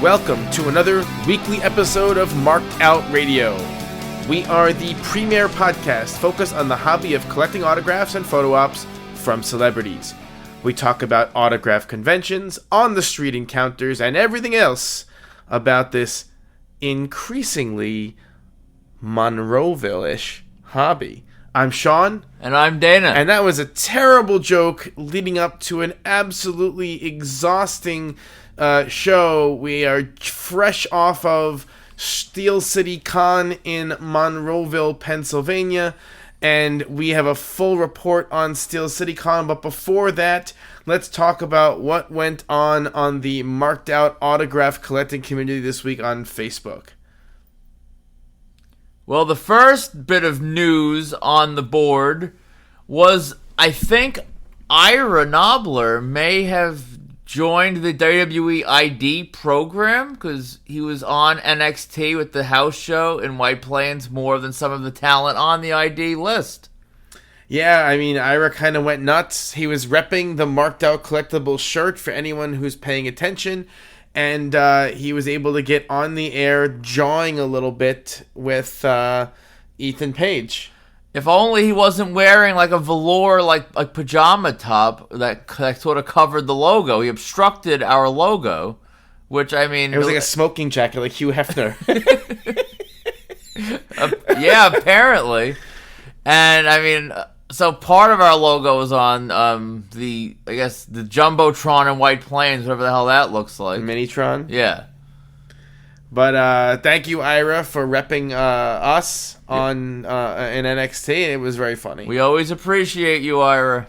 Welcome to another weekly episode of Marked Out Radio. We are the premier podcast focused on the hobby of collecting autographs and photo ops from celebrities. We talk about autograph conventions, on-the-street encounters, and everything else about this increasingly Monroeville-ish hobby. I'm Sean. And I'm Dana. And that was a terrible joke leading up to an absolutely exhausting show. We are fresh off of Steel City Con in Monroeville, Pennsylvania, and we have a full report on Steel City Con. But before that, let's talk about what went on the Marked Out autograph collecting community this week on Facebook. Well, the first bit of news on the board was, I think, Ira Nobler may have joined the WWE ID program because he was on NXT with the house show in White Plains more than some of the talent on the ID list. Yeah, I mean, Ira kind of went nuts. He was repping the Marked Out Collectibles shirt for anyone who's paying attention, and he was able to get on the air jawing a little bit with Ethan Page. If only he wasn't wearing like a velour, like a pajama top that sort of covered the logo. He obstructed our logo, which, I mean... It was like a smoking jacket, like Hugh Hefner. Yeah, apparently. And, I mean, so part of our logo is on the Jumbotron in White Plains, whatever the hell that looks like. Minitron? Yeah. But thank you, Ira, for repping us on in NXT. It was very funny. We always appreciate you, Ira.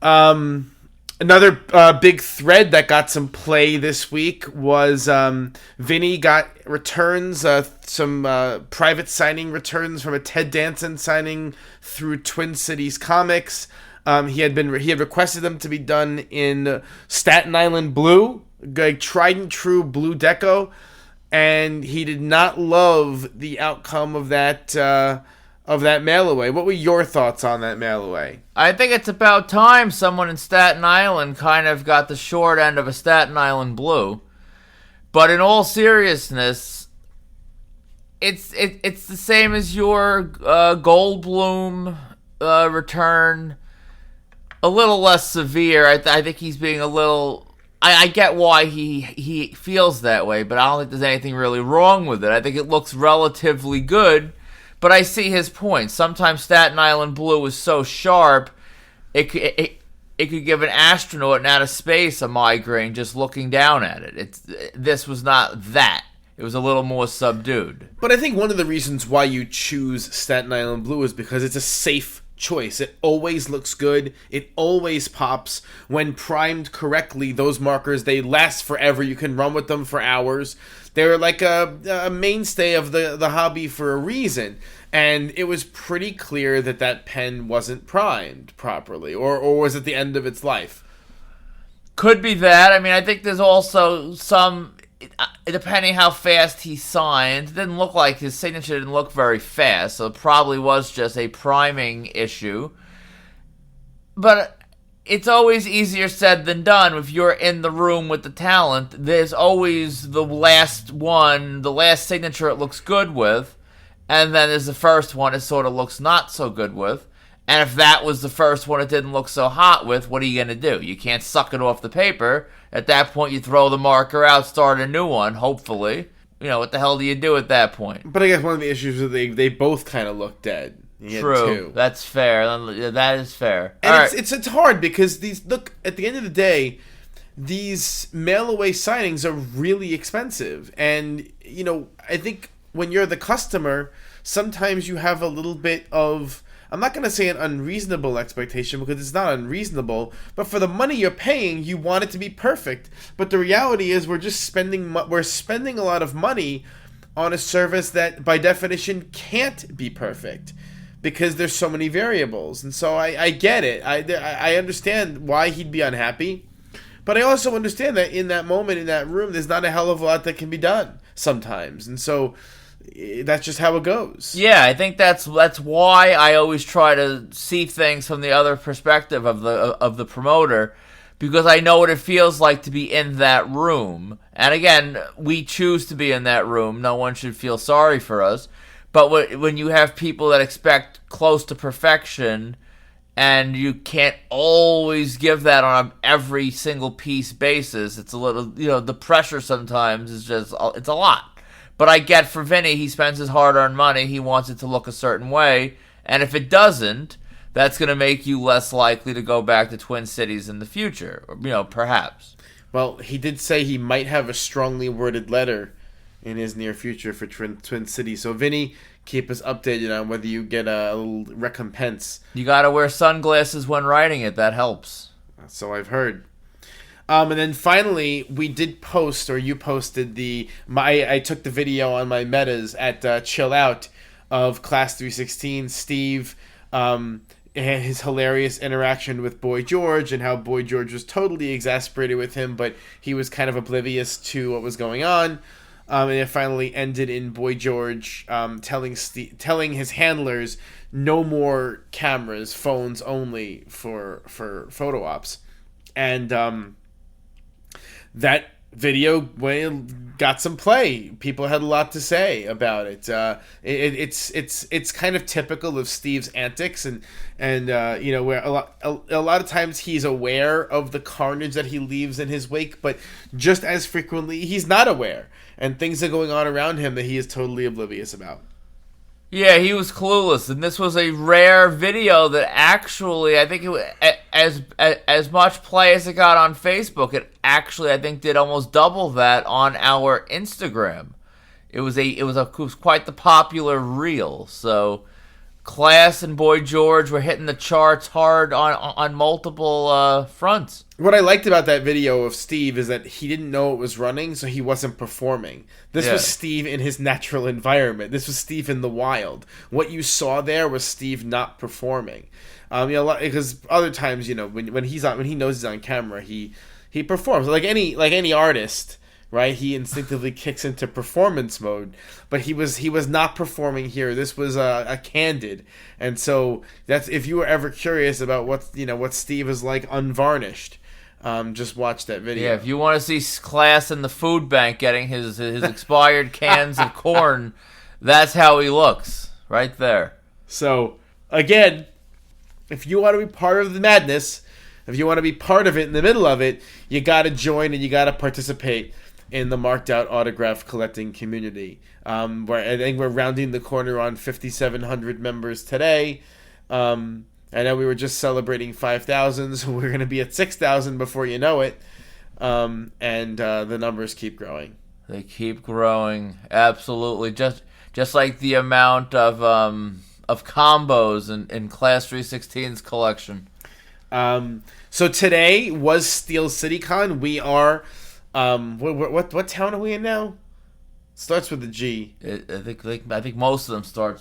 Another big thread that got some play this week was Vinny got returns, some private signing returns from a Ted Danson signing through Twin Cities Comics. He had requested them to be done in Staten Island blue, like tried and true blue deco. And he did not love the outcome of that mail away. What were your thoughts on that mail away? I think it's about time someone in Staten Island kind of got the short end of a Staten Island blue. But in all seriousness, it's the same as your Goldblum return. A little less severe. I think he's being a little... I get why he feels that way, but I don't think there's anything really wrong with it. I think it looks relatively good, but I see his point. Sometimes Staten Island blue is so sharp, it could give an astronaut in outer space a migraine just looking down at it. This was not that. It was a little more subdued. But I think one of the reasons why you choose Staten Island blue is because it's a safe choice. It always looks good. It always pops. When primed correctly, those markers, they last forever. You can run with them for hours. They're like a mainstay of the hobby for a reason. And it was pretty clear that pen wasn't primed properly, or was at the end of its life. Could be that. I mean, I think there's also some... Depending how fast he signed, it didn't look like his signature didn't look very fast, so it probably was just a priming issue. But it's always easier said than done. If you're in the room with the talent, there's always the last one, the last signature it looks good with, and then there's the first one it sort of looks not so good with. And if that was the first one it didn't look so hot with, what are you going to do? You can't suck it off the paper. At that point, you throw the marker out, start a new one, hopefully. You know, what the hell do you do at that point? But I guess one of the issues is they both kind of look dead. True. That's fair. That is fair. And it's hard because at the end of the day, these mail-away signings are really expensive. And, you know, I think when you're the customer, sometimes you have a little bit of... I'm not going to say an unreasonable expectation because it's not unreasonable, but for the money you're paying, you want it to be perfect. But the reality is we're spending a lot of money on a service that by definition can't be perfect because there's so many variables. And so I get it. I understand why he'd be unhappy, but I also understand that in that moment, in that room, there's not a hell of a lot that can be done sometimes. And so that's just how it goes. Yeah, I think that's why I always try to see things from the other perspective of the promoter, because I know what it feels like to be in that room. And again, we choose to be in that room. No one should feel sorry for us. But when you have people that expect close to perfection, and you can't always give that on every single piece basis, it's a little, the pressure sometimes is just, it's a lot. But I get for Vinny, he spends his hard-earned money, he wants it to look a certain way, and if it doesn't, that's going to make you less likely to go back to Twin Cities in the future, perhaps. Well, he did say he might have a strongly worded letter in his near future for Twin Cities. So, Vinny, keep us updated on whether you get a little recompense. You got to wear sunglasses when writing it. That helps. So I've heard. And then finally, we did post, or you posted I took the video on my metas at Chill Out of Class 316, Steve, and his hilarious interaction with Boy George, and how Boy George was totally exasperated with him, but he was kind of oblivious to what was going on. And it finally ended in Boy George telling his handlers no more cameras, phones only for photo ops. And that video got some play. People had a lot to say about it. It's kind of typical of Steve's antics, and where a lot of times he's aware of the carnage that he leaves in his wake, but just as frequently he's not aware, and things are going on around him that he is totally oblivious about. Yeah, he was clueless, and this was a rare video that actually, I think as much play as it got on Facebook, it actually, I think, did almost double that on our Instagram. It was quite the popular reel. So, Class and Boy George were hitting the charts hard on multiple fronts. What I liked about that video of Steve is that he didn't know it was running, so he wasn't performing. This was Steve in his natural environment. This was Steve in the wild. What you saw there was Steve not performing. Because other times, when he knows he's on camera, he performs like any artist, right? He instinctively kicks into performance mode, but he was not performing here. This was a candid, and so that's, if you were ever curious about what Steve is like unvarnished, just watch that video. Yeah, if you want to see Class in the food bank getting his expired cans of corn, that's how he looks right there. So again, if you want to be part of the madness, if you want to be part of it in the middle of it, you got to join and you got to participate in the marked out autograph collecting community. Where I think we're rounding the corner on 5,700 members today. I know we were just celebrating 5,000, so we're going to be at 6,000 before you know it. And the numbers keep growing. They keep growing, absolutely. Just like the amount of combos in Class 316's collection. So today was Steel City Con. We are, what town are we in now? Starts with a G. I think most of them start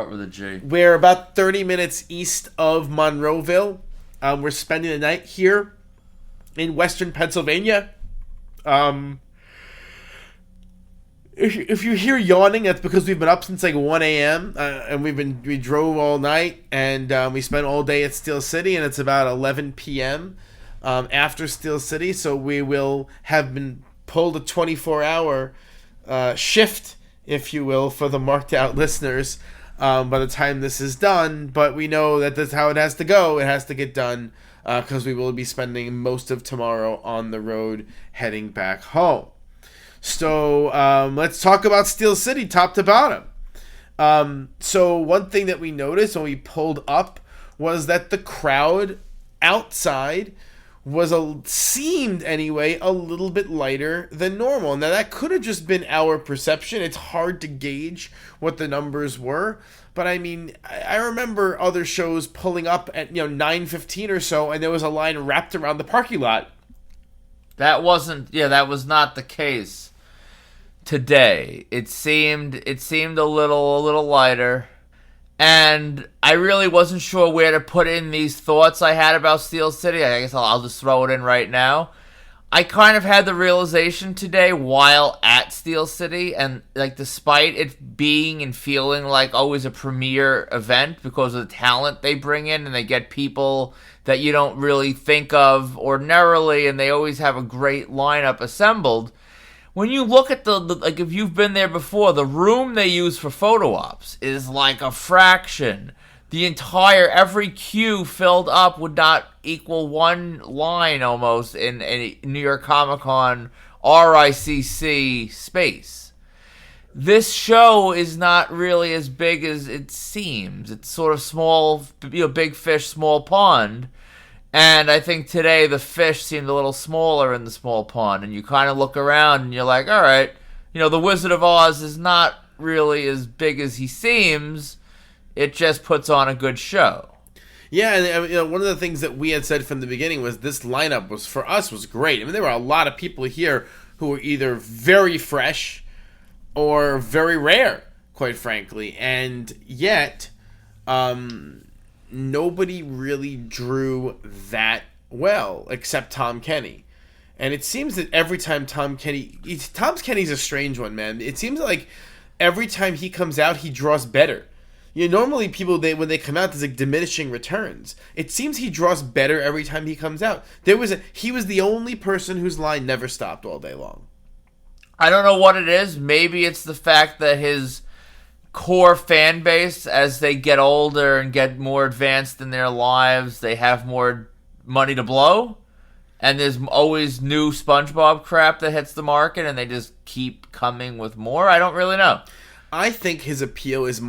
with a G. We're about 30 minutes east of Monroeville. We're spending the night here in Western Pennsylvania. If you hear yawning, that's because we've been up since like 1 a.m. And we drove all night, and we spent all day at Steel City, and it's about 11 p.m. After Steel City, so we will have been pulled a 24-hour shift, if you will, for the marked out listeners by the time this is done. But we know that that's how it has to go. It has to get done because we will be spending most of tomorrow on the road heading back home. So let's talk about Steel City top to bottom. So one thing that we noticed when we pulled up was that the crowd outside seemed anyway a little bit lighter than normal. Now that could have just been our perception. It's hard to gauge what the numbers were, but I mean, I remember other shows pulling up at 9:15 or so, and there was a line wrapped around the parking lot. That was not the case today. It seemed a little lighter. And I really wasn't sure where to put in these thoughts I had about Steel City. I guess I'll just throw it in right now. I kind of had the realization today while at at Steel City, and like despite it being and feeling like always a premier event because of the talent they bring in, and they get people that you don't really think of ordinarily, and they always have a great lineup assembled. When you look at the like, if you've been there before, the room they use for photo ops is like a fraction. Every queue filled up would not equal one line almost in a New York Comic Con RICC space. This show is not really as big as it seems. It's sort of small, big fish, small pond. And I think today the fish seemed a little smaller in the small pond. And you kind of look around and you're like, all right, the Wizard of Oz is not really as big as he seems. It just puts on a good show. Yeah, and one of the things that we had said from the beginning was this lineup was great. I mean, there were a lot of people here who were either very fresh or very rare, quite frankly, and yet nobody really drew that well except Tom Kenny. And it seems that every time Tom Kenny's a strange one, man. It seems like every time he comes out, he draws better. Normally people, when they come out, there's like diminishing returns. It seems he draws better every time he comes out. He was the only person whose line never stopped all day long. I don't know what it is. Maybe it's the fact that his core fan base, as they get older and get more advanced in their lives, they have more money to blow. And there's always new SpongeBob crap that hits the market, and they just keep coming with more. I don't really know. I think his appeal is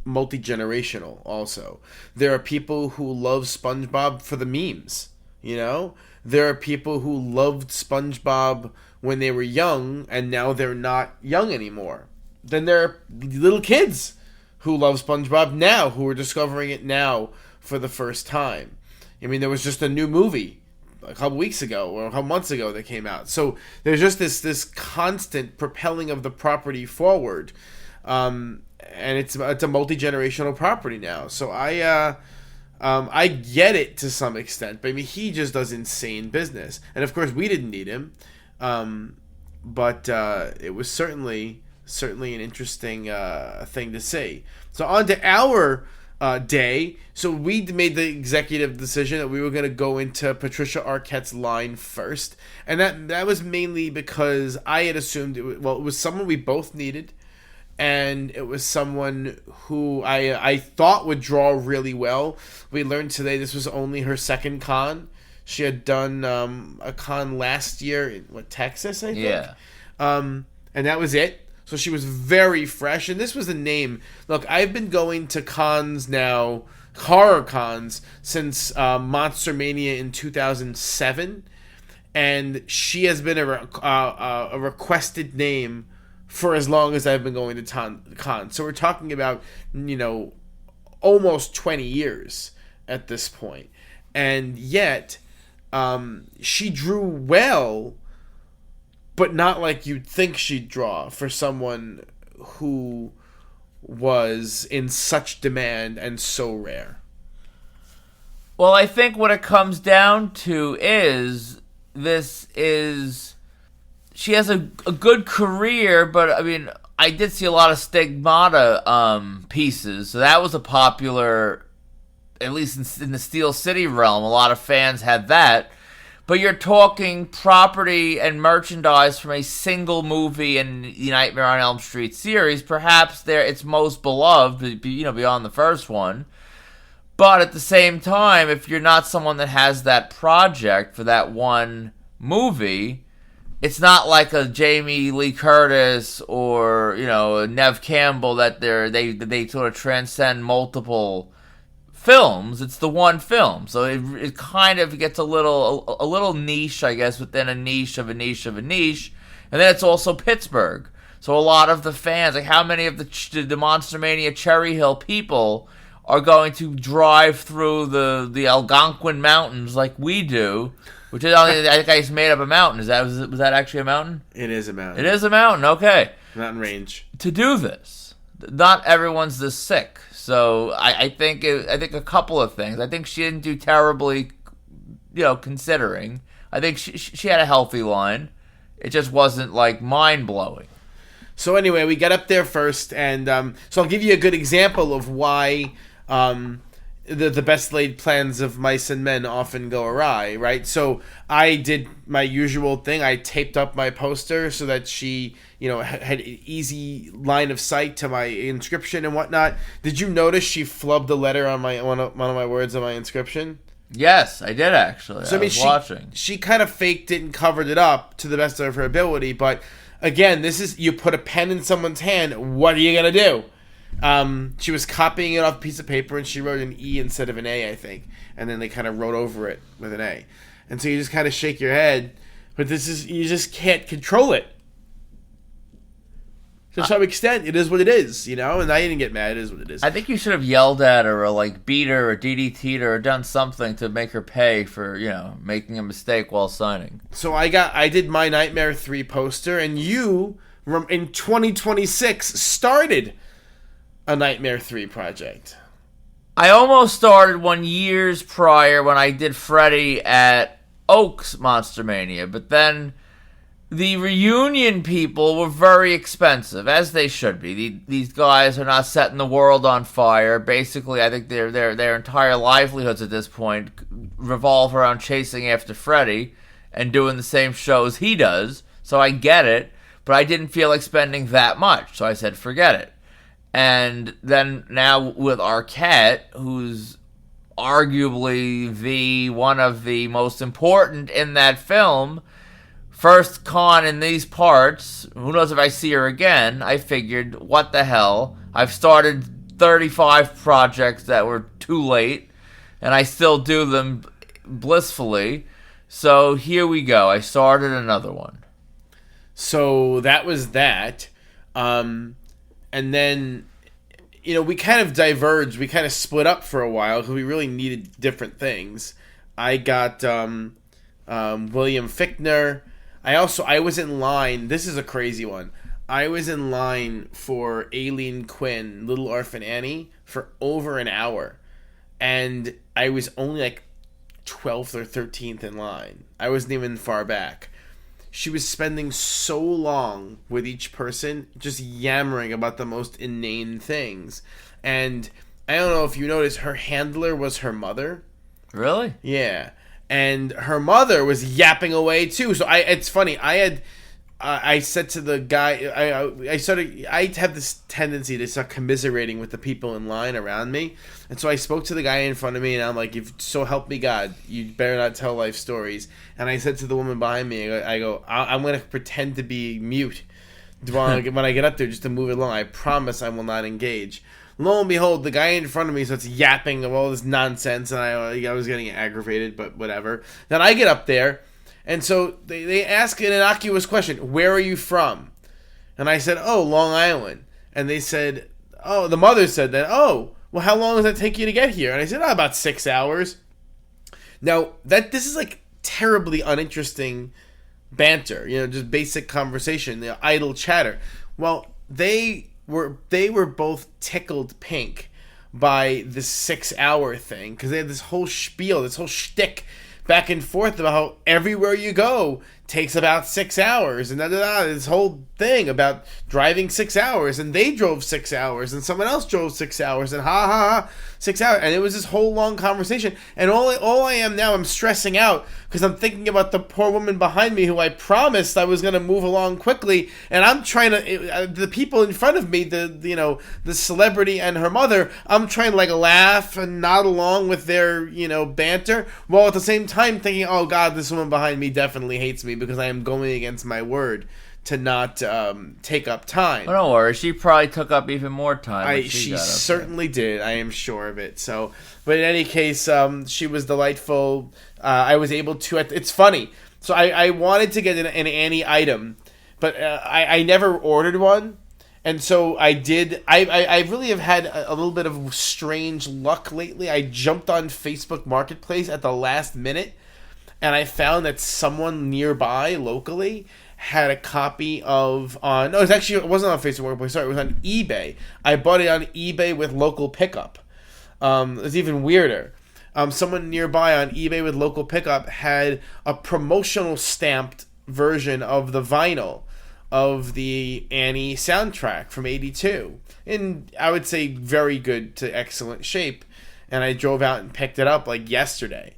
multi-generational also. There are people who love SpongeBob for the memes, There are people who loved SpongeBob when they were young, and now they're not young anymore. Then there are little kids who love SpongeBob now, who are discovering it now for the first time. I mean, there was just a new movie a couple weeks ago or a couple months ago that came out. So there's just this constant propelling of the property forward. And it's a multi-generational property now. So I get it to some extent, but I mean, he just does insane business. And of course we didn't need him. But it was certainly an interesting thing to see. So on to our day. So we made the executive decision that we were going to go into Patricia Arquette's line first. And that was mainly because I had assumed it was someone we both needed. And it was someone who I thought would draw really well. We learned today this was only her second con. She had done a con last year in Texas, I think. Yeah. And that was it. So she was very fresh. And this was a name. Look, I've been going to cons now, horror cons, since Monster Mania in 2007. And she has been a requested name for as long as I've been going to con. So we're talking about, almost 20 years at this point. And yet, she drew well, but not like you'd think she'd draw for someone who was in such demand and so rare. Well, I think what it comes down to is she has a good career, but I mean, I did see a lot of Stigmata pieces, so that was a popular, at least in the Steel City realm. A lot of fans had that. But you're talking property and merchandise from a single movie in the Nightmare on Elm Street series. Perhaps it's most beloved, beyond the first one. But at the same time, if you're not someone that has that project for that one movie, it's not like a Jamie Lee Curtis or a Neve Campbell that they sort of transcend multiple films. It's the one film, so it kind of gets a little niche, I guess, within a niche of a niche of a niche. And then it's also Pittsburgh, so a lot of the fans, like how many of the Monster Mania Cherry Hill people are going to drive through the Algonquin Mountains like we do, which is, I think I just made up a mountain. Was that actually a mountain? It is a mountain. It is a mountain. Okay, mountain range. To do this, not everyone's this sick. So I think a couple of things. I think she didn't do terribly, considering. I think she had a healthy line. It just wasn't like mind blowing. So anyway, we got up there first, and so I'll give you a good example of why the best laid plans of mice and men often go awry, right? So I did my usual thing. I taped up my poster so that she, had an easy line of sight to my inscription and whatnot. Did you notice she flubbed a letter on one of my words on my inscription? Yes, I did actually. So I was watching. She kind of faked it and covered it up to the best of her ability, but again, this is, you put a pen in someone's hand, what are you gonna do? She was copying it off a piece of paper, and she wrote an E instead of an A, I think, and then they kind of wrote over it with an A, and so you just kind of shake your head, but you just can't control it. To some extent, it is what it is, and I didn't get mad. It is what it is. I think you should have yelled at her, or beat her, or DDT'd her, or done something to make her pay for, making a mistake while signing. So I did my Nightmare 3 poster, and you, in 2026, started a Nightmare 3 project. I almost started one years prior when I did Freddy at Oaks Monster Mania, but then the reunion people were very expensive, as they should be. These guys are not setting the world on fire. Basically, I think their entire livelihoods at this point revolve around chasing after Freddy and doing the same shows he does. So I get it, but I didn't feel like spending that much. So I said, forget it. And then now with Arquette, who's arguably one of the most important in that film, first con in these parts, who knows if I see her again, I figured, what the hell? I've started 35 projects that were too late, and I still do them blissfully. So here we go. I started another one. So that was that. And then, we kind of diverged. We kind of split up for a while because we really needed different things. I got William Fichtner. I was in line. This is a crazy one. I was in line for Aileen Quinn, Little Orphan Annie, for over an hour. And I was only 12th or 13th in line. I wasn't even far back. She was spending so long with each person, just yammering about the most inane things. And I don't know if you noticed, her handler was her mother. Really? Yeah. And her mother was yapping away too. So it's funny. I said to the guy, I have this tendency to start commiserating with the people in line around me. And so I spoke to the guy in front of me, and I'm like, so help me God, you better not tell life stories. And I said to the woman behind me, I'm going to pretend to be mute when I get up there just to move it along. I promise I will not engage. Lo and behold, the guy in front of me starts yapping of all this nonsense, and I was getting aggravated, but whatever. Then I get up there, and so they ask an innocuous question, where are you from? And I said, oh, Long Island. And they said, oh, the mother said that, oh, well, how long does that take you to get here? And I said, about 6 hours. Now, this is terribly uninteresting banter, just basic conversation, idle chatter. Well, they were both tickled pink by this 6 hour thing, because they had this whole spiel, this whole shtick back and forth about how everywhere you go takes about 6 hours, and this whole thing about driving 6 hours, and they drove 6 hours, and someone else drove 6 hours, and 6 hours, and it was this whole long conversation. And all I am now, I'm stressing out because I'm thinking about the poor woman behind me who I promised I was going to move along quickly, and I'm trying to the people in front of me, the celebrity and her mother, I'm trying to laugh and nod along with their banter, while at the same time thinking, oh God, this woman behind me definitely hates me because I am going against my word to not take up time. Oh, don't worry, she probably took up even more time. She certainly did. I am sure of it. So, but in any case, she was delightful. I was able to. It's funny. So I wanted to get an Annie item, but I never ordered one, and so I did. I really have had a little bit of strange luck lately. I jumped on Facebook Marketplace at the last minute, and I found that someone nearby locally had a copy of it wasn't on Facebook Marketplace, sorry, it was on eBay. I bought it on eBay with local pickup. It's even weirder. Someone nearby on eBay with local pickup had a promotional stamped version of the vinyl of the Annie soundtrack from '82, in I would say very good to excellent shape, and I drove out and picked it up like yesterday,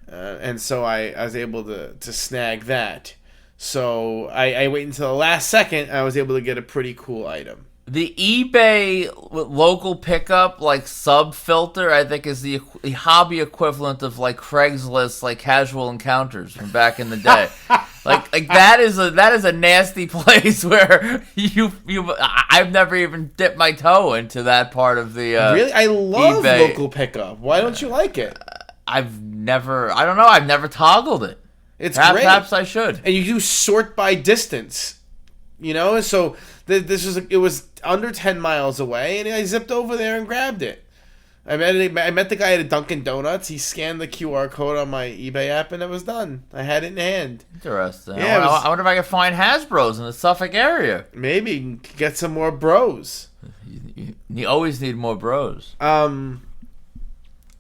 and so I was able to snag that. So I wait until the last second. I was able to get a pretty cool item. The eBay local pickup, like, sub filter, I think is the hobby equivalent of, like, Craigslist, like, casual encounters from back in the day. like that is a nasty place where I've never even dipped my toe into that part of the really. I love eBay. Local pickup. Why don't you like it? I've never toggled it. It's great. Perhaps I should. And you do sort by distance, so it was under 10 miles away, and I zipped over there and grabbed it. I met the guy at a Dunkin' Donuts. He scanned the QR code on my eBay app, and it was done. I had it in hand. Interesting. Yeah, I wonder if I can find Hasbro's in the Suffolk area. Maybe get some more bros. You always need more bros.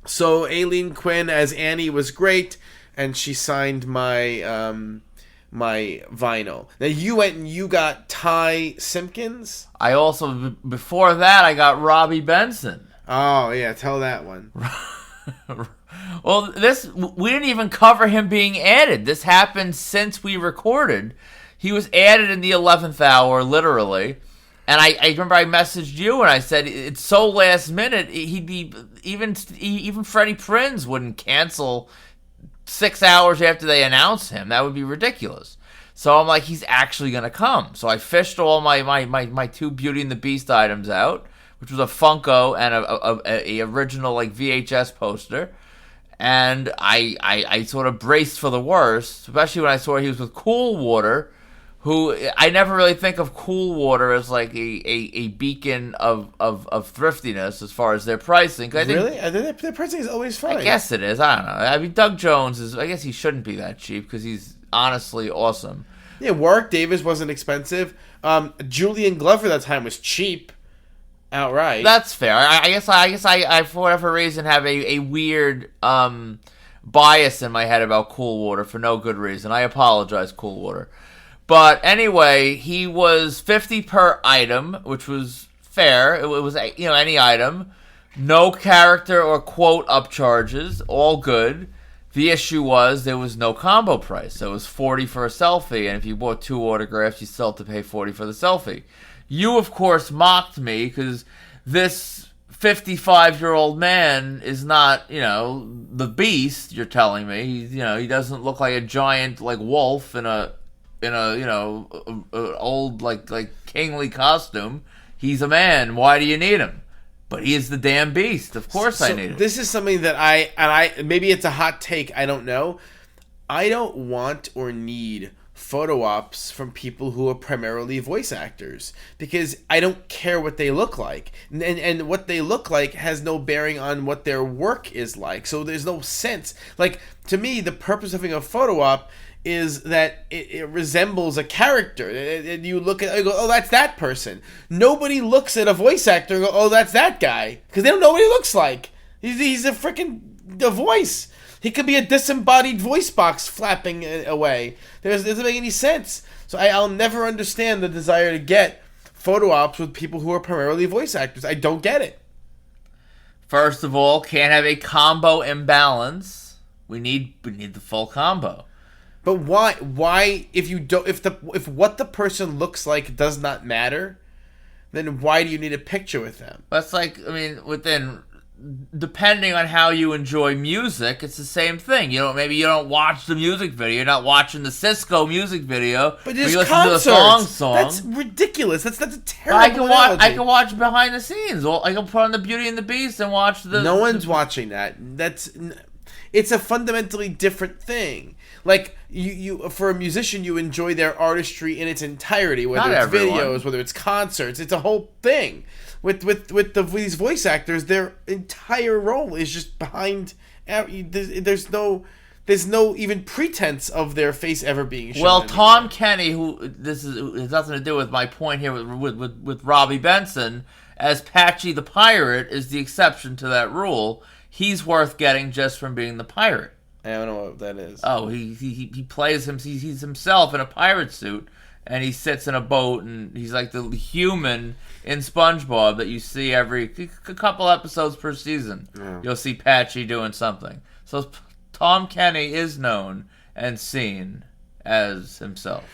So Aileen Quinn as Annie was great, and she signed my my vinyl. Now you went and you got Ty Simpkins. I also, before that, I got Robbie Benson. Oh yeah, tell that one. Well, we didn't even cover him being added. This happened since we recorded. He was added in the 11th hour, literally. And I remember I messaged you and I said it's so last minute. He'd be even Freddie Prinze wouldn't cancel 6 hours after they announce him. That would be ridiculous. So I'm like, he's actually gonna come. So I fished all my two Beauty and the Beast items out, which was a Funko and a original like VHS poster. And I sort of braced for the worst, especially when I saw he was with Cool Water, who I never really think of Cool Water as like a beacon of thriftiness as far as their pricing. Really? Their pricing is always fine. I guess it is. I don't know. I mean, Doug Jones I guess he shouldn't be that cheap because he's honestly awesome. Yeah, Warwick Davis wasn't expensive. Julian Glover that time was cheap. Outright. That's fair. I guess I for whatever reason have a weird bias in my head about Cool Water for no good reason. I apologize, Cool Water. But anyway, he was $50 per item, which was fair. It was any item, no character or quote upcharges, all good. The issue was there was no combo price. So it was $40 for a selfie, and if you bought 2 autographs, you still had to pay $40 for the selfie. You, of course, mocked me because this 55-year-old man is not, the Beast. You're telling me, he doesn't look like a giant like wolf in a old like kingly costume. He's a man. Why do you need him? But he is the damn Beast. Of course, I need him. This is something that I maybe it's a hot take. I don't know. I don't want or need photo ops from people who are primarily voice actors because I don't care what they look like, and what they look like has no bearing on what their work is like. So there's no sense. Like, to me, the purpose of having a photo op is that it resembles a character, and you look at it and go, oh, that's that person. Nobody looks at a voice actor and go, oh, that's that guy, because they don't know what he looks like. He's a freaking voice. He could be a disembodied voice box flapping away. It doesn't make any sense. So I'll never understand the desire to get photo ops with people who are primarily voice actors. I don't get it. First of all, can't have a combo imbalance. We need the full combo. But why if what the person looks like does not matter, then why do you need a picture with them? That's depending on how you enjoy music, it's the same thing. Maybe you don't watch the music video. You're not watching the Cisco music video. But there's you listen concerts. to the song. That's ridiculous. That's a terrible analogy. I can watch behind the scenes. I can put on the Beauty and the Beast and watch the. No one's watching that. It's a fundamentally different thing. Like you for a musician, you enjoy their artistry in its entirety, whether it's videos, whether it's concerts. It's a whole thing. With these voice actors, their entire role is just behind. There's no even pretense of their face ever being shown. Well, Tom Kenny, this has nothing to do with my point here with Robbie Benson, as Patchy the Pirate is the exception to that rule. He's worth getting just from being the pirate. I don't know what that is. Oh, he plays him. He's himself in a pirate suit, and he sits in a boat, and he's like the human in SpongeBob that you see every couple episodes per season. Yeah. You'll see Patchy doing something. So Tom Kenny is known and seen as himself.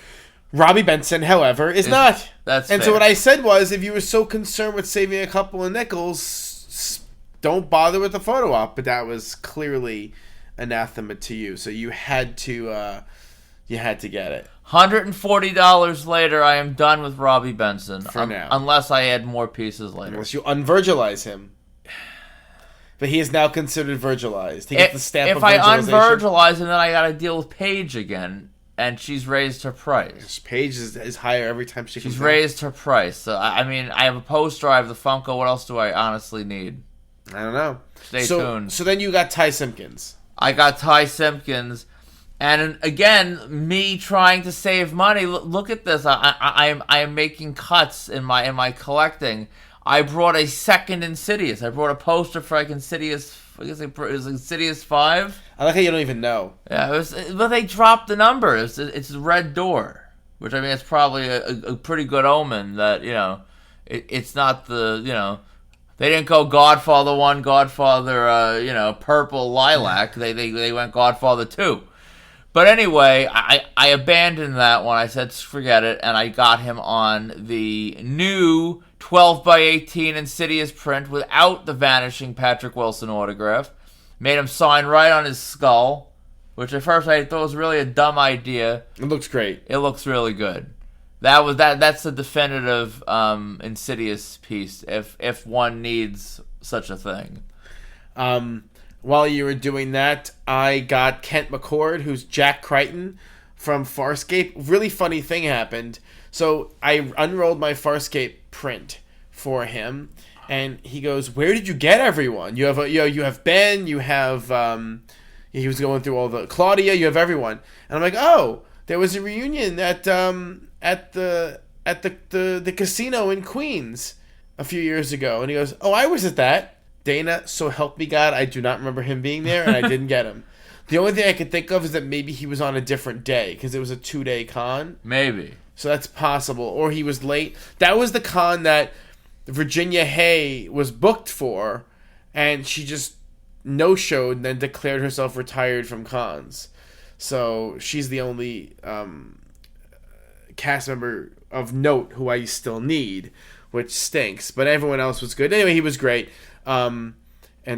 Robbie Benson, however, is not. That's and fair. So what I said was, if you were so concerned with saving a couple of nickels, don't bother with the photo op. But that was clearly anathema to you, so you had to get it. $140 later, I am done with Robbie Benson. For now. Unless I add more pieces later. Unless you un-Virgilize him. But he is now considered Virgilized. He gets the stamp of Virgilization. If I un-Virgilize him, then I gotta deal with Paige again. And she's raised her price. Paige is higher every time she comes She's raised her price. So, I mean, I have a poster, I have the Funko. What else do I honestly need? I don't know. Stay tuned. So then you got Ty Simpkins. I got Ty Simpkins. And again, me trying to save money. Look at this. I am making cuts in my collecting. I brought a second Insidious. I brought a poster for like Insidious. I guess it was Insidious 5. I like how you don't even know. Yeah, but they dropped the number. It's the Red Door, which I mean it's probably a pretty good omen that it's not the they didn't go Godfather 1, Godfather Purple Lilac. They went Godfather 2. But anyway, I abandoned that one. I said, forget it, and I got him on the new 12x18 Insidious print without the vanishing Patrick Wilson autograph. Made him sign right on his skull, which at first I thought was really a dumb idea. It looks great. It looks really good. That's the definitive Insidious piece, if one needs such a thing. While you were doing that, I got Kent McCord, who's Jack Crichton from Farscape. Really funny thing happened. So I unrolled my Farscape print for him, and he goes, "Where did you get everyone? You have Ben, you have he was going through all the Claudia, you have everyone." And I'm like, "Oh, there was a reunion at the casino in Queens a few years ago." And he goes, "Oh, I was at that." Dana, so help me God, I do not remember him being there, and I didn't get him. The only thing I could think of is that maybe he was on a different day, because it was a 2-day con. Maybe. So that's possible. Or he was late. That was the con that Virginia Hay was booked for, and she just no-showed and then declared herself retired from cons. So she's the only cast member of note who I still need, which stinks. But everyone else was good. Anyway, he was great. And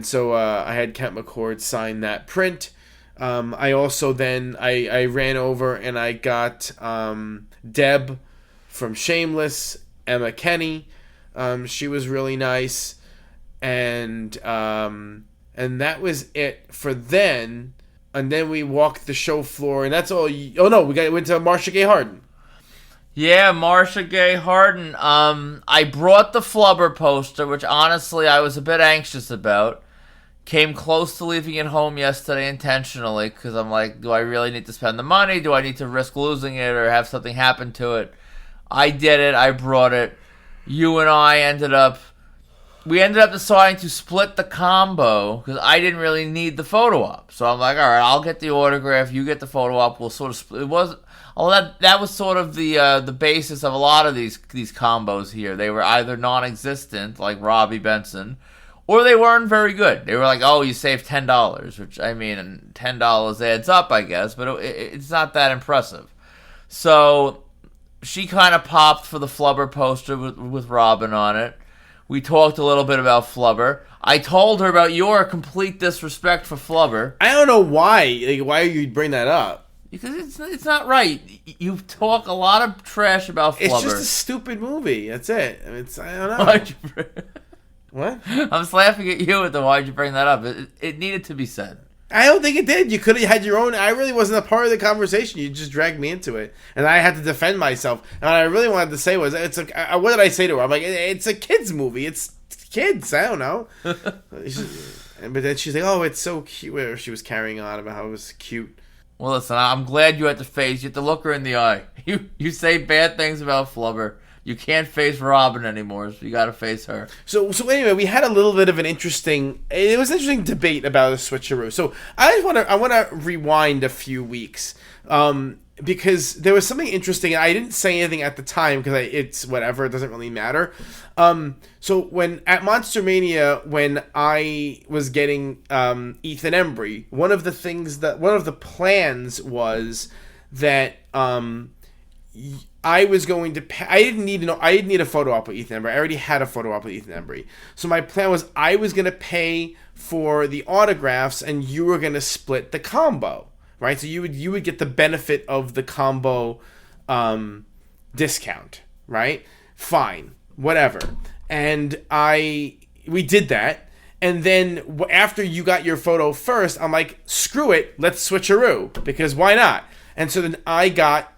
so I had Kent McCord sign that print. I also then I ran over and I got Deb from Shameless, Emma Kenny. She was really nice, and that was it for then. And then we walked the show floor, and that's all. We went to Marcia Gay Harden. Yeah, Marcia Gay Harden. I brought the Flubber poster, which honestly I was a bit anxious about. Came close to leaving it home yesterday intentionally, because I'm like, do I really need to spend the money? Do I need to risk losing it or have something happen to it? I did it. I brought it. You and I ended up deciding to split the combo, because I didn't really need the photo op. So I'm like, all right, I'll get the autograph, you get the photo op. We'll sort of split. It was... that was sort of the basis of a lot of these combos here. They were either non-existent, like Robbie Benson, or they weren't very good. They were like, oh, you saved $10, which, I mean, $10 adds up, I guess, but it's not that impressive. So she kind of popped for the Flubber poster with Robin on it. We talked a little bit about Flubber. I told her about your complete disrespect for Flubber. I don't know why. Like, why you bring that up? Because it's not right. You talk a lot of trash about Flubber. It's just a stupid movie. That's it. I don't know. What? I was laughing at you at the why'd you bring that up. It needed to be said. I don't think it did. You could have had your own. I really wasn't a part of the conversation. You just dragged me into it, and I had to defend myself. And what I really wanted to say was, what did I say to her? I'm like, it's a kids movie. It's kids. I don't know. But then she's like, oh, it's so cute. She was carrying on about how it was cute. Well, listen, I'm glad you had to face. You had to look her in the eye. You say bad things about Flubber. You can't face Robin anymore, so you got to face her. So anyway, we had a little bit of an interesting debate about a switcheroo. So I want to rewind a few weeks. because there was something interesting, and I didn't say anything at the time because it's whatever, it doesn't really matter. So when at Monster Mania, when I was getting Ethan Embry, one of the plans was that I was going to pay, I didn't need a photo op with Ethan Embry. I already had a photo op with Ethan Embry. So my plan was I was going to pay for the autographs and you were going to split the combo, right? So you would get the benefit of the combo discount, right? Fine, whatever. And we did that. And then after you got your photo first, I'm like, screw it, let's switcheroo, because why not? And so then I got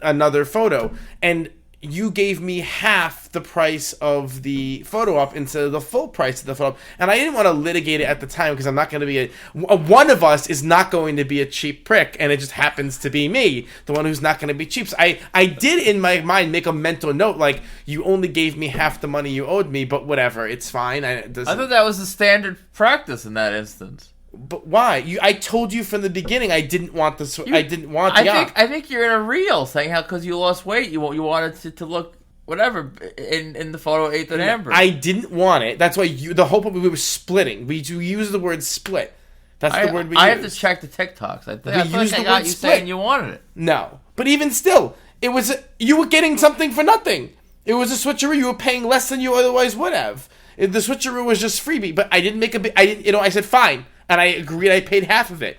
another photo, and you gave me half the price of the photo op instead of the full price of the photo op. And I didn't want to litigate it at the time because I'm not going to be one of us is not going to be a cheap prick, and it just happens to be me, the one who's not going to be cheap. So I did in my mind make a mental note, like, you only gave me half the money you owed me, but whatever, it's fine. I thought that was the standard practice in that instance. But why? I told you from the beginning I didn't want this. I didn't want the op. I think you're in a reel saying how because you lost weight you wanted to look whatever in the photo of Ethan Embry. I didn't want it. That's why the whole point we were splitting. We use the word split. That's the word we use. I have to check the TikToks. I got you saying you wanted it. No, but even still, it was you were getting something for nothing. It was a switcheroo. You were paying less than you otherwise would have. The switcheroo was just freebie. But I didn't make a big. I said fine. And I agreed I paid half of it.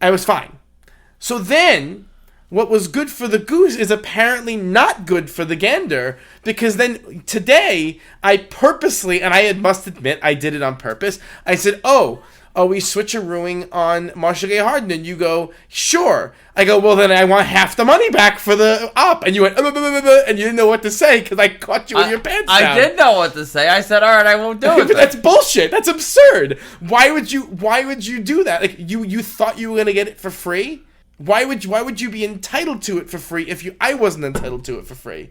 I was fine. So then, what was good for the goose is apparently not good for the gander, because then today, I purposely, and I must admit I did it on purpose, I said, are we switcherooing on Marcia Gay Harden? And you go, sure. I go, well, then I want half the money back for the op. And you went, and you didn't know what to say because I caught you with your pants down. I did know what to say. I said, all right, I won't do it. But that's bullshit. That's absurd. Why would you do that? Like, you thought you were going to get it for free? Why would you be entitled to it for free if I wasn't entitled to it for free?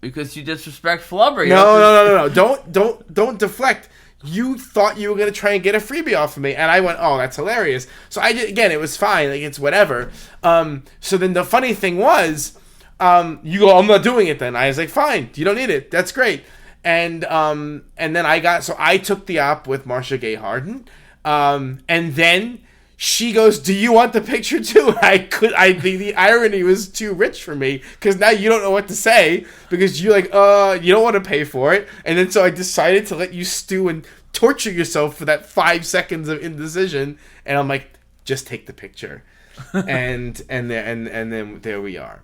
Because you disrespect Flubber. No. Don't deflect. You thought you were going to try and get a freebie off of me. And I went, oh, that's hilarious. So I did, again, it was fine. Like, it's whatever. So then the funny thing was, you go, I'm not doing it then. I was like, fine. You don't need it. That's great. And then I took the op with Marcia Gay Harden. And then she goes, do you want the picture too? The irony was too rich for me because now you don't know what to say because you're like, you don't want to pay for it. And then so I decided to let you stew and torture yourself for that 5 seconds of indecision. And I'm like, just take the picture. and then there we are.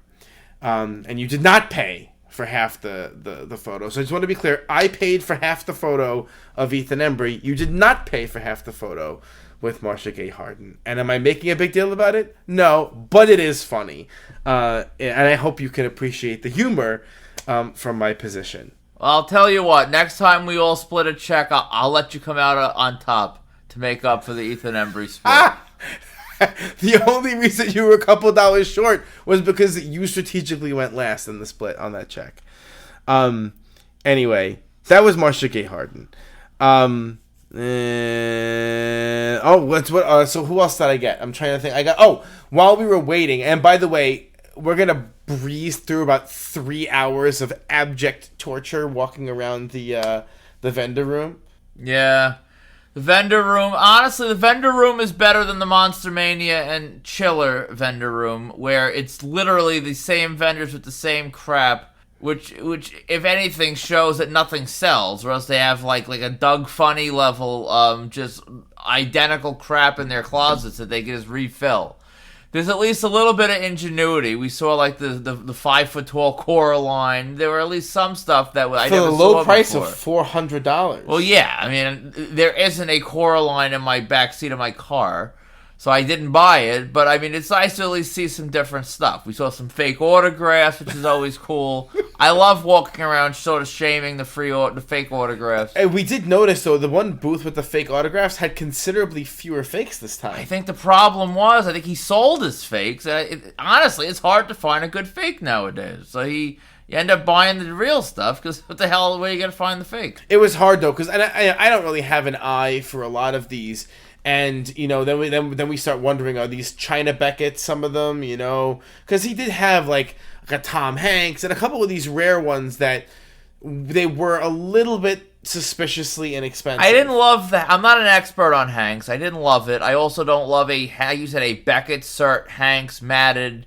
And you did not pay for half the photo. So I just want to be clear. I paid for half the photo of Ethan Embry. You did not pay for half the photo with Marcia Gay Harden. And am I making a big deal about it? No, but it is funny. And I hope you can appreciate the humor from my position. Well, I'll tell you what. Next time we all split a check, I'll let you come out on top to make up for the Ethan Embry split. The only reason you were a couple dollars short was because you strategically went last in the split on that check. Anyway, that was Marcia Gay Harden. So who else did I get? I'm trying to think. While we were waiting, and by the way, we're gonna breeze through about 3 hours of abject torture walking around the vendor room. Yeah, the vendor room. Honestly, the vendor room is better than the Monster Mania and Chiller vendor room, where it's literally the same vendors with the same crap. Which, if anything, shows that nothing sells, or else they have like a Doug Funny level, just identical crap in their closets that they can just refill. There's at least a little bit of ingenuity. We saw like the 5-foot-tall Coraline. There were at least some stuff that I never saw before. For the low price of $400. Well, yeah. I mean, there isn't a Coraline in my backseat of my car. So I didn't buy it, but I mean, it's nice to at least see some different stuff. We saw some fake autographs, which is always cool. I love walking around sort of shaming the fake autographs. And we did notice, though, the one booth with the fake autographs had considerably fewer fakes this time. I think the problem was, I think he sold his fakes. Honestly, it's hard to find a good fake nowadays. So you end up buying the real stuff, because what the hell, where are you going to find the fake? It was hard, though, because I don't really have an eye for a lot of these. And, you know, then we start wondering, are these China Beckett, some of them, you know? Because he did have, like a Tom Hanks and a couple of these rare ones that they were a little bit suspiciously inexpensive. I didn't love that. I'm not an expert on Hanks. I didn't love it. I also don't love you said a Beckett cert Hanks matted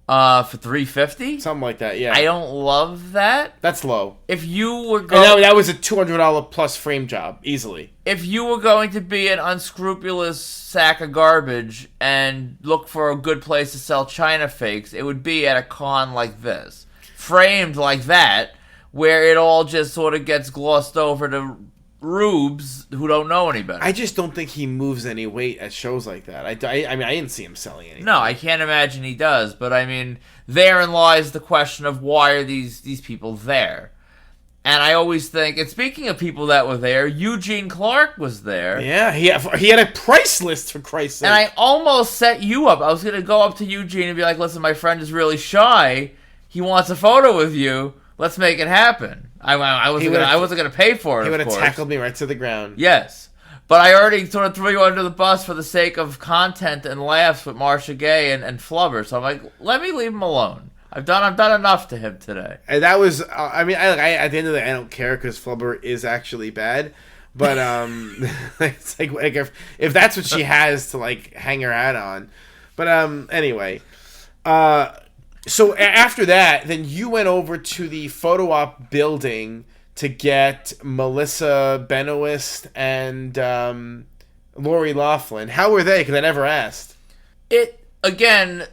for $350? Something like that, yeah. I don't love that. That's low. If you were going... And that was a $200 plus frame job, easily. If you were going to be an unscrupulous sack of garbage and look for a good place to sell China fakes, it would be at a con like this. Framed like that, where it all just sort of gets glossed over to rubes who don't know any better. I just don't think he moves any weight at shows like that. I mean, I didn't see him selling anything. No, I can't imagine he does. But I mean, therein lies the question of why are these people there? And I always think, and speaking of people that were there, Eugene Clark was there. Yeah, he had a price list, for Christ's sake. And I almost set you up. I was going to go up to Eugene and be like, listen, my friend is really shy. He wants a photo with you. Let's make it happen. I wasn't going to pay for it, He would have course. tackled me right to the ground. Yes. But I already sort of threw you under the bus for the sake of content and laughs with Marcia Gay and Flubber. So I'm like, let me leave him alone. I've done enough to him today. And that was, I mean, I at the end of the day, I don't care because Flubber is actually bad. But it's like if that's what she has to like hang her hat on. But anyway, so after that, then you went over to the photo op building to get Melissa Benoist and Lori Loughlin. How were they? Because I never asked. It again.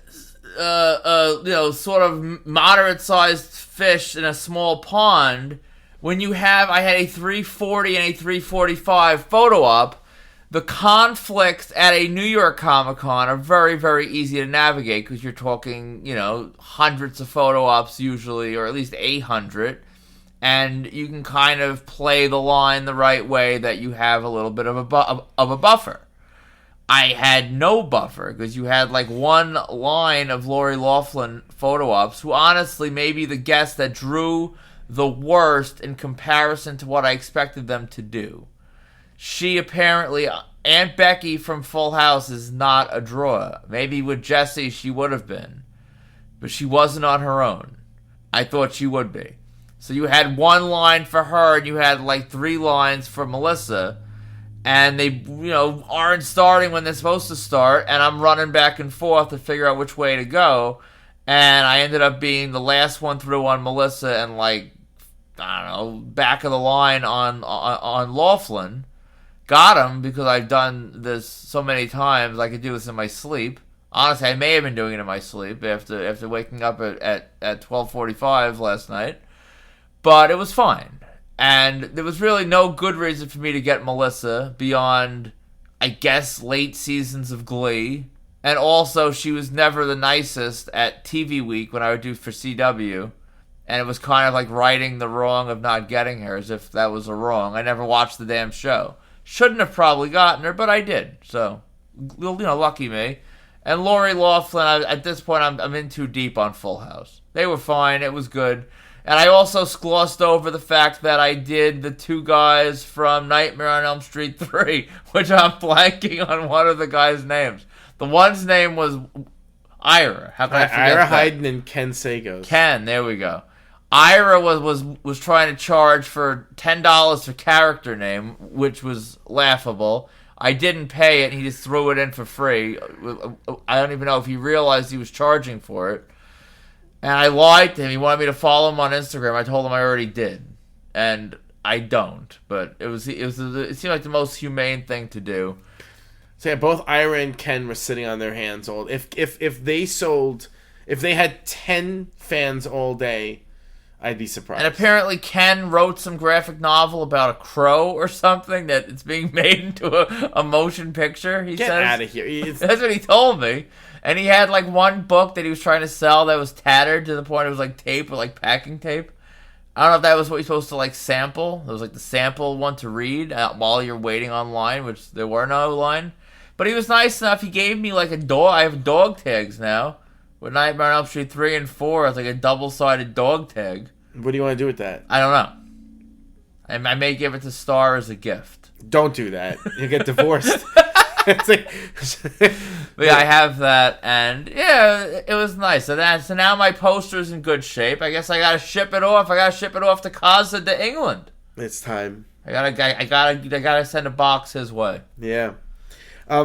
Sort of moderate-sized fish in a small pond. When you have, I had a 340 and a 345 photo op. The conflicts at a New York Comic Con are very, very easy to navigate because you're talking, hundreds of photo ops usually, or at least 800, and you can kind of play the line the right way that you have a little bit of a buffer. I had no buffer because you had like one line of Lori Loughlin photo ops, who honestly may be the guest that drew the worst in comparison to what I expected them to do. She apparently, Aunt Becky from Full House is not a drawer. Maybe with Jessie she would have been, but she wasn't on her own. I thought she would be. So you had one line for her and you had like 3 lines for Melissa. And they, aren't starting when they're supposed to start. And I'm running back and forth to figure out which way to go. And I ended up being the last one through on Melissa and, back of the line on Loughlin. Got him because I've done this so many times. I could do this in my sleep. Honestly, I may have been doing it in my sleep after waking up at 12:45 last night. But it was fine. And there was really no good reason for me to get Melissa beyond, I guess, late seasons of Glee. And also, she was never the nicest at TV Week when I would do for CW. And it was kind of like righting the wrong of not getting her, as if that was a wrong. I never watched the damn show. Shouldn't have probably gotten her, but I did. So, lucky me. And Lori Loughlin, at this point, I'm in too deep on Full House. They were fine. It was good. And I also glossed over the fact that I did the 2 guys from Nightmare on Elm Street 3, which I'm blanking on one of the guys' names. The one's name was Ira. How can I forget Ira that? Hayden and Ken Sagos. Ken, there we go. Ira was trying to charge for $10 for character name, which was laughable. I didn't pay it, and he just threw it in for free. I don't even know if he realized he was charging for it. And I lied to him. He wanted me to follow him on Instagram. I told him I already did, and I don't. But it seemed like the most humane thing to do. So yeah, both Ira and Ken were sitting on their hands all. If they had 10 fans all day, I'd be surprised. And apparently Ken wrote some graphic novel about a crow or something that it's being made into a motion picture. He Get says. out of here! That's what he told me. And he had like one book that he was trying to sell that was tattered to the point it was like tape or like packing tape. I don't know if that was what you're supposed to like sample. It was like the sample one to read while you're waiting online, which there were no line. But he was nice enough. He gave me like a dog. I have dog tags now. With Nightmare on Elm Street 3 and 4, it's like a double-sided dog tag. What do you want to do with that? I don't know. I may give it to Star as a gift. Don't do that. You'll get divorced. It's like, But yeah, I have that, and yeah, it was nice. So now my poster's in good shape. I guess I gotta ship it off. I gotta ship it off to Kaza to England. it's time. I gotta send a box his way. Yeah.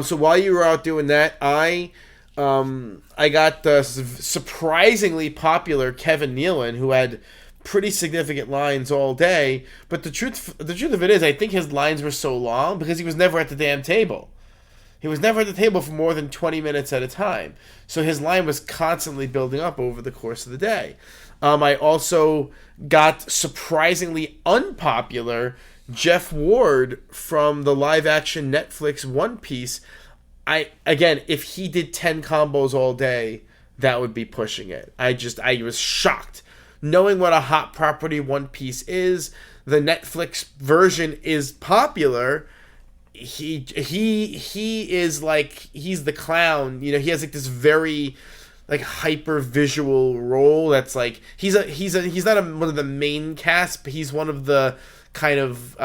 So while you were out doing that, I got the surprisingly popular Kevin Nealon, who had pretty significant lines all day. But the truth of it is, I think his lines were so long because he was never at the damn table. He was never at the table for more than 20 minutes at a time. So his line was constantly building up over the course of the day. I also got surprisingly unpopular Jeff Ward from the live-action Netflix One Piece. Again, if he did 10 combos all day, that would be pushing it. I was shocked. Knowing what a hot property One Piece is, the Netflix version is popular. He is like, he's the clown. You know, he has like this very like hyper visual role that's like he's not one of the main cast, but he's one of the kind of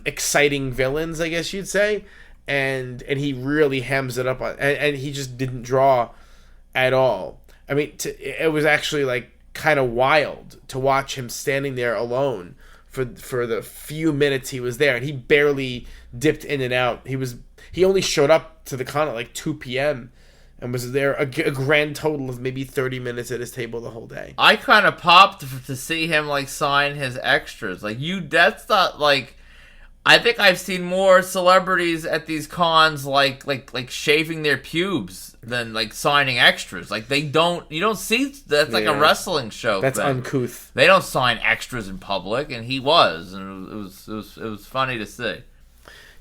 exciting villains, I guess you'd say. And he really hams it up and he just didn't draw at all. I mean, it was actually like kind of wild to watch him standing there alone for the few minutes he was there, and he barely dipped in and out. He only showed up to the con at like 2 p.m. and was there a grand total of maybe 30 minutes at his table the whole day. I kind of popped to see him like sign his extras. Like that's not like. I think I've seen more celebrities at these cons like shaving their pubes than like signing extras. Like you don't see that's like a wrestling show. That's uncouth. They don't sign extras in public, and he was, and it was funny to see.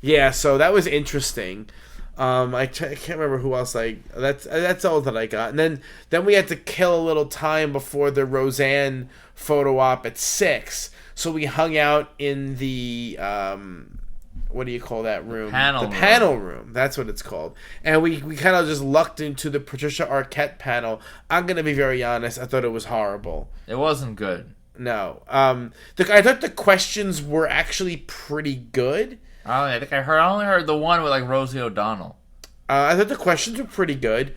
Yeah, so that was interesting. I can't remember who else that's all that I got. And then we had to kill a little time before the Roseanne photo op at 6. So we hung out in the what do you call that room? The panel room. That's what it's called. And we kind of just lucked into the Patricia Arquette panel. I'm gonna be very honest. I thought it was horrible. It wasn't good. No. I thought the questions were actually pretty good. I think I only heard the one with like Rosie O'Donnell. I thought the questions were pretty good.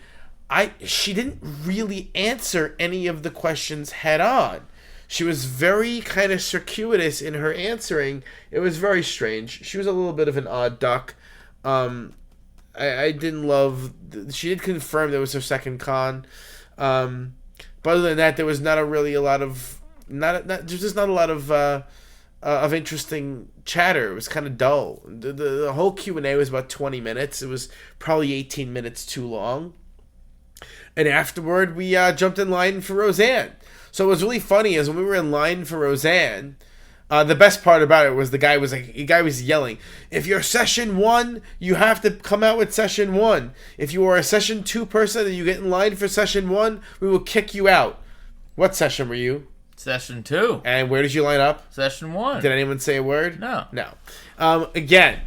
She didn't really answer any of the questions head on. She was very kind of circuitous in her answering. It was very strange. She was a little bit of an odd duck. I didn't love. She did confirm that it was her second con. But other than that, there was not a lot of interesting chatter. It was kind of dull. The whole Q&A was about 20 minutes. It was probably 18 minutes too long. And afterward, we jumped in line for Roseanne. So what was really funny is when we were in line for Roseanne, the best part about it was the guy was yelling, "If you're session 1, you have to come out with session 1. If you are a session 2 person and you get in line for session 1, we will kick you out." What session were you? Session 2. And where did you line up? Session 1. Did anyone say a word? No. Again,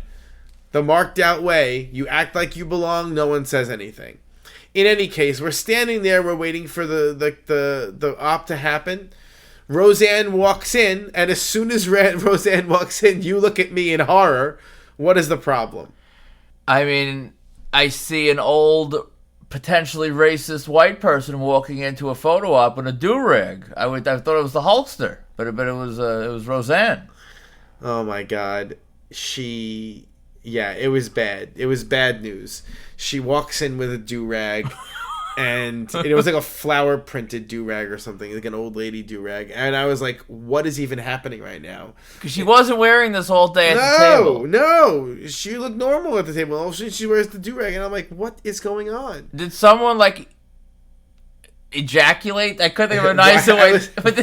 the marked out way, you act like you belong, no one says anything. In any case, we're standing there, we're waiting for the op to happen. Roseanne walks in, and as soon as Roseanne walks in, you look at me in horror. What is the problem? I mean, I see an old, potentially racist white person walking into a photo op in a do-rag. I thought it was the Hulkster, but it was Roseanne. Oh my God, it was bad. It was bad news. She walks in with a do-rag, and it was like a flower-printed do-rag or something, like an old lady do-rag. And I was like, what is even happening right now? Because she wasn't wearing this all day at the table. No, she looked normal at the table. All of a sudden, she wears the do-rag, and I'm like, what is going on? Did someone, like, ejaculate? I couldn't think of a nicer way.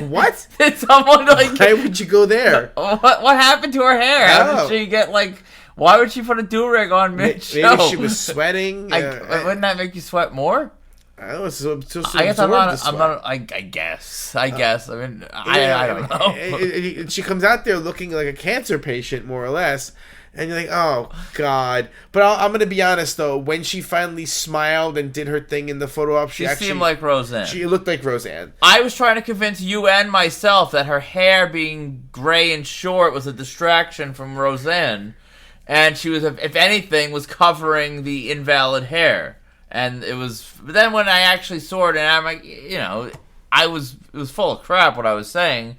What? Did someone, like... Why would you go there? What happened to her hair? How did she get, like... Why would she put a do-rag on mid-show? Maybe she was sweating. Wouldn't that make you sweat more? I don't know. I guess I'm not. I guess. I mean, I don't know. And she comes out there looking like a cancer patient, more or less. And you're like, oh, God. But I'm going to be honest, though. When she finally smiled and did her thing in the photo op, she actually seemed like Roseanne. She looked like Roseanne. I was trying to convince you and myself that her hair being gray and short was a distraction from Roseanne. and she was, if anything, was covering the invalid hair. And it was, but then when I actually saw it, and I'm like, you know, it was full of crap what I was saying,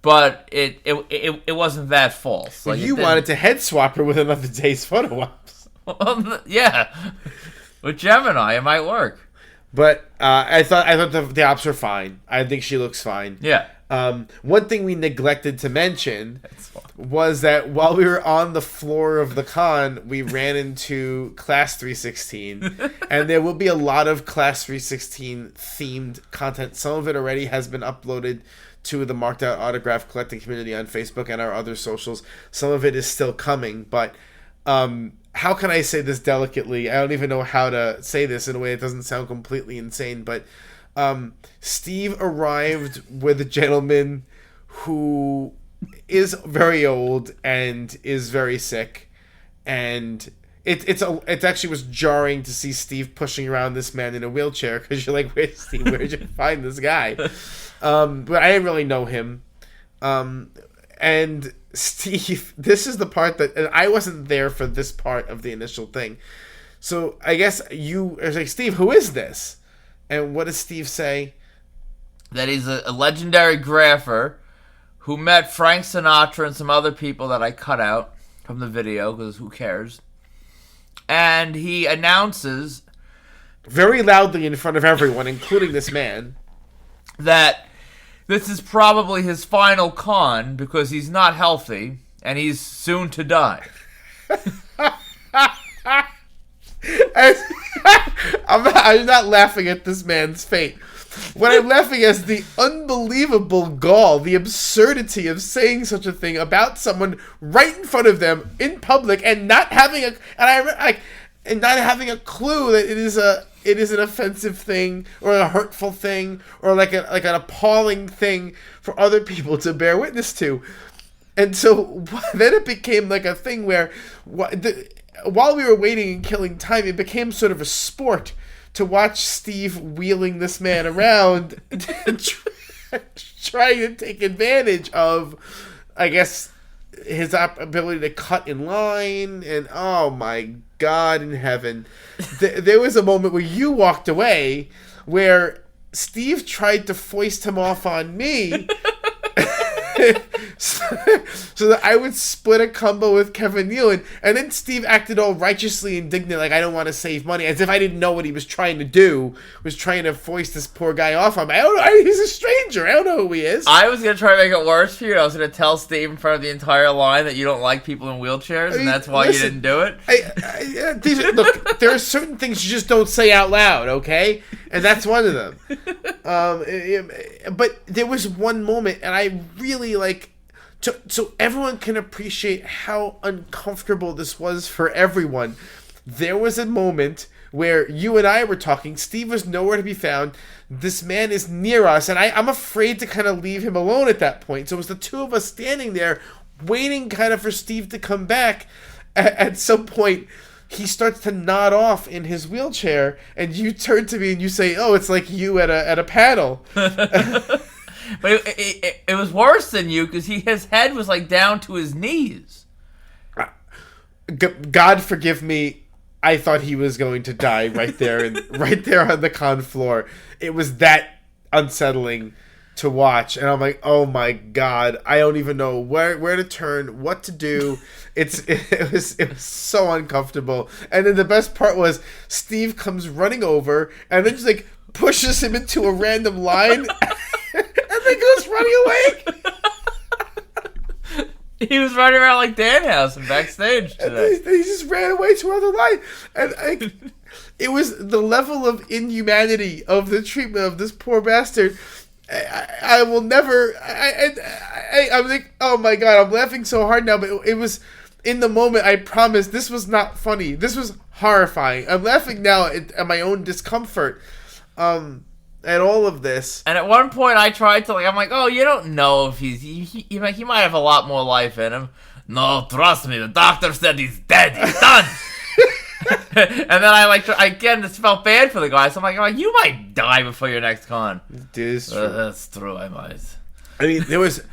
but it wasn't that false. Like, you wanted to head swap her with another day's photo ops. Yeah, with Gemini, it might work. But I thought the ops were fine. I think she looks fine. Yeah. One thing we neglected to mention was that while we were on the floor of the con, we ran into Class 316, and there will be a lot of Class 316 themed content. Some of it already has been uploaded to the Marked Out Autograph collecting community on Facebook and our other socials. Some of it is still coming, but how can I say this delicately? I don't even know how to say this in a way that doesn't sound completely insane, but Steve arrived with a gentleman who is very old and is very sick, and it actually was jarring to see Steve pushing around this man in a wheelchair, because you're like, where's Steve? Where'd you find this guy? But I didn't really know him. And Steve, this is the part that, and I wasn't there for this part of the initial thing. So I guess you are like, Steve, who is this? And what does Steve say? That he's a legendary grapher who met Frank Sinatra and some other people that I cut out from the video, because who cares? And he announces, very loudly in front of everyone, including this man, that this is probably his final con because he's not healthy and he's soon to die. I'm not laughing at this man's fate. What I'm laughing at is the unbelievable gall, the absurdity of saying such a thing about someone right in front of them in public and not having not having a clue that it is an offensive thing or a hurtful thing or like an appalling thing for other people to bear witness to. And so then it became like a thing where while we were waiting and killing time, it became sort of a sport to watch Steve wheeling this man around trying to take advantage of, I guess, his ability to cut in line. And oh my God in heaven, there was a moment where you walked away where Steve tried to foist him off on me so that I would split a combo with Kevin Nealon, and then Steve acted all righteously indignant, like I don't want to save money, as if I didn't know what he was trying to do, was trying to foist this poor guy off on me. I don't know, he's a stranger, I don't know who he is. I was going to try to make it worse for you. I was going to tell Steve in front of the entire line that you don't like people in wheelchairs, and that's why you didn't do it. Look, there are certain things you just don't say out loud, okay? And that's one of them. But there was one moment, and I really so everyone can appreciate how uncomfortable this was for everyone. There was a moment where you and I were talking. Steve was nowhere to be found. This man is near us, and I'm afraid to kind of leave him alone at that point. So it was the two of us standing there waiting kind of for Steve to come back. At some point, he starts to nod off in his wheelchair, and you turn to me and you say, "Oh, it's like you at a panel." But it was worse than you, because his head was like down to his knees. God forgive me. I thought he was going to die right there on the con floor. It was that unsettling to watch, and I'm like, oh my God, I don't even know where to turn, what to do. It was so uncomfortable. And then the best part was Steve comes running over and then just like pushes him into a random line and then goes running away. He was running around like Danhausen backstage today. And he just ran away to another line. And it was the level of inhumanity of the treatment of this poor bastard. I will never. I'm like, oh my God, I'm laughing so hard now, but it was in the moment. I promise this was not funny. This was horrifying. I'm laughing now at my own discomfort. At all of this. And at one point I tried to, I'm like, oh, you don't know if he might have a lot more life in him. No, trust me, the doctor said he's dead. He's done. And then I again just felt bad for the guy. So I'm like, you might die before your next con. That's true, I might. I mean, there was,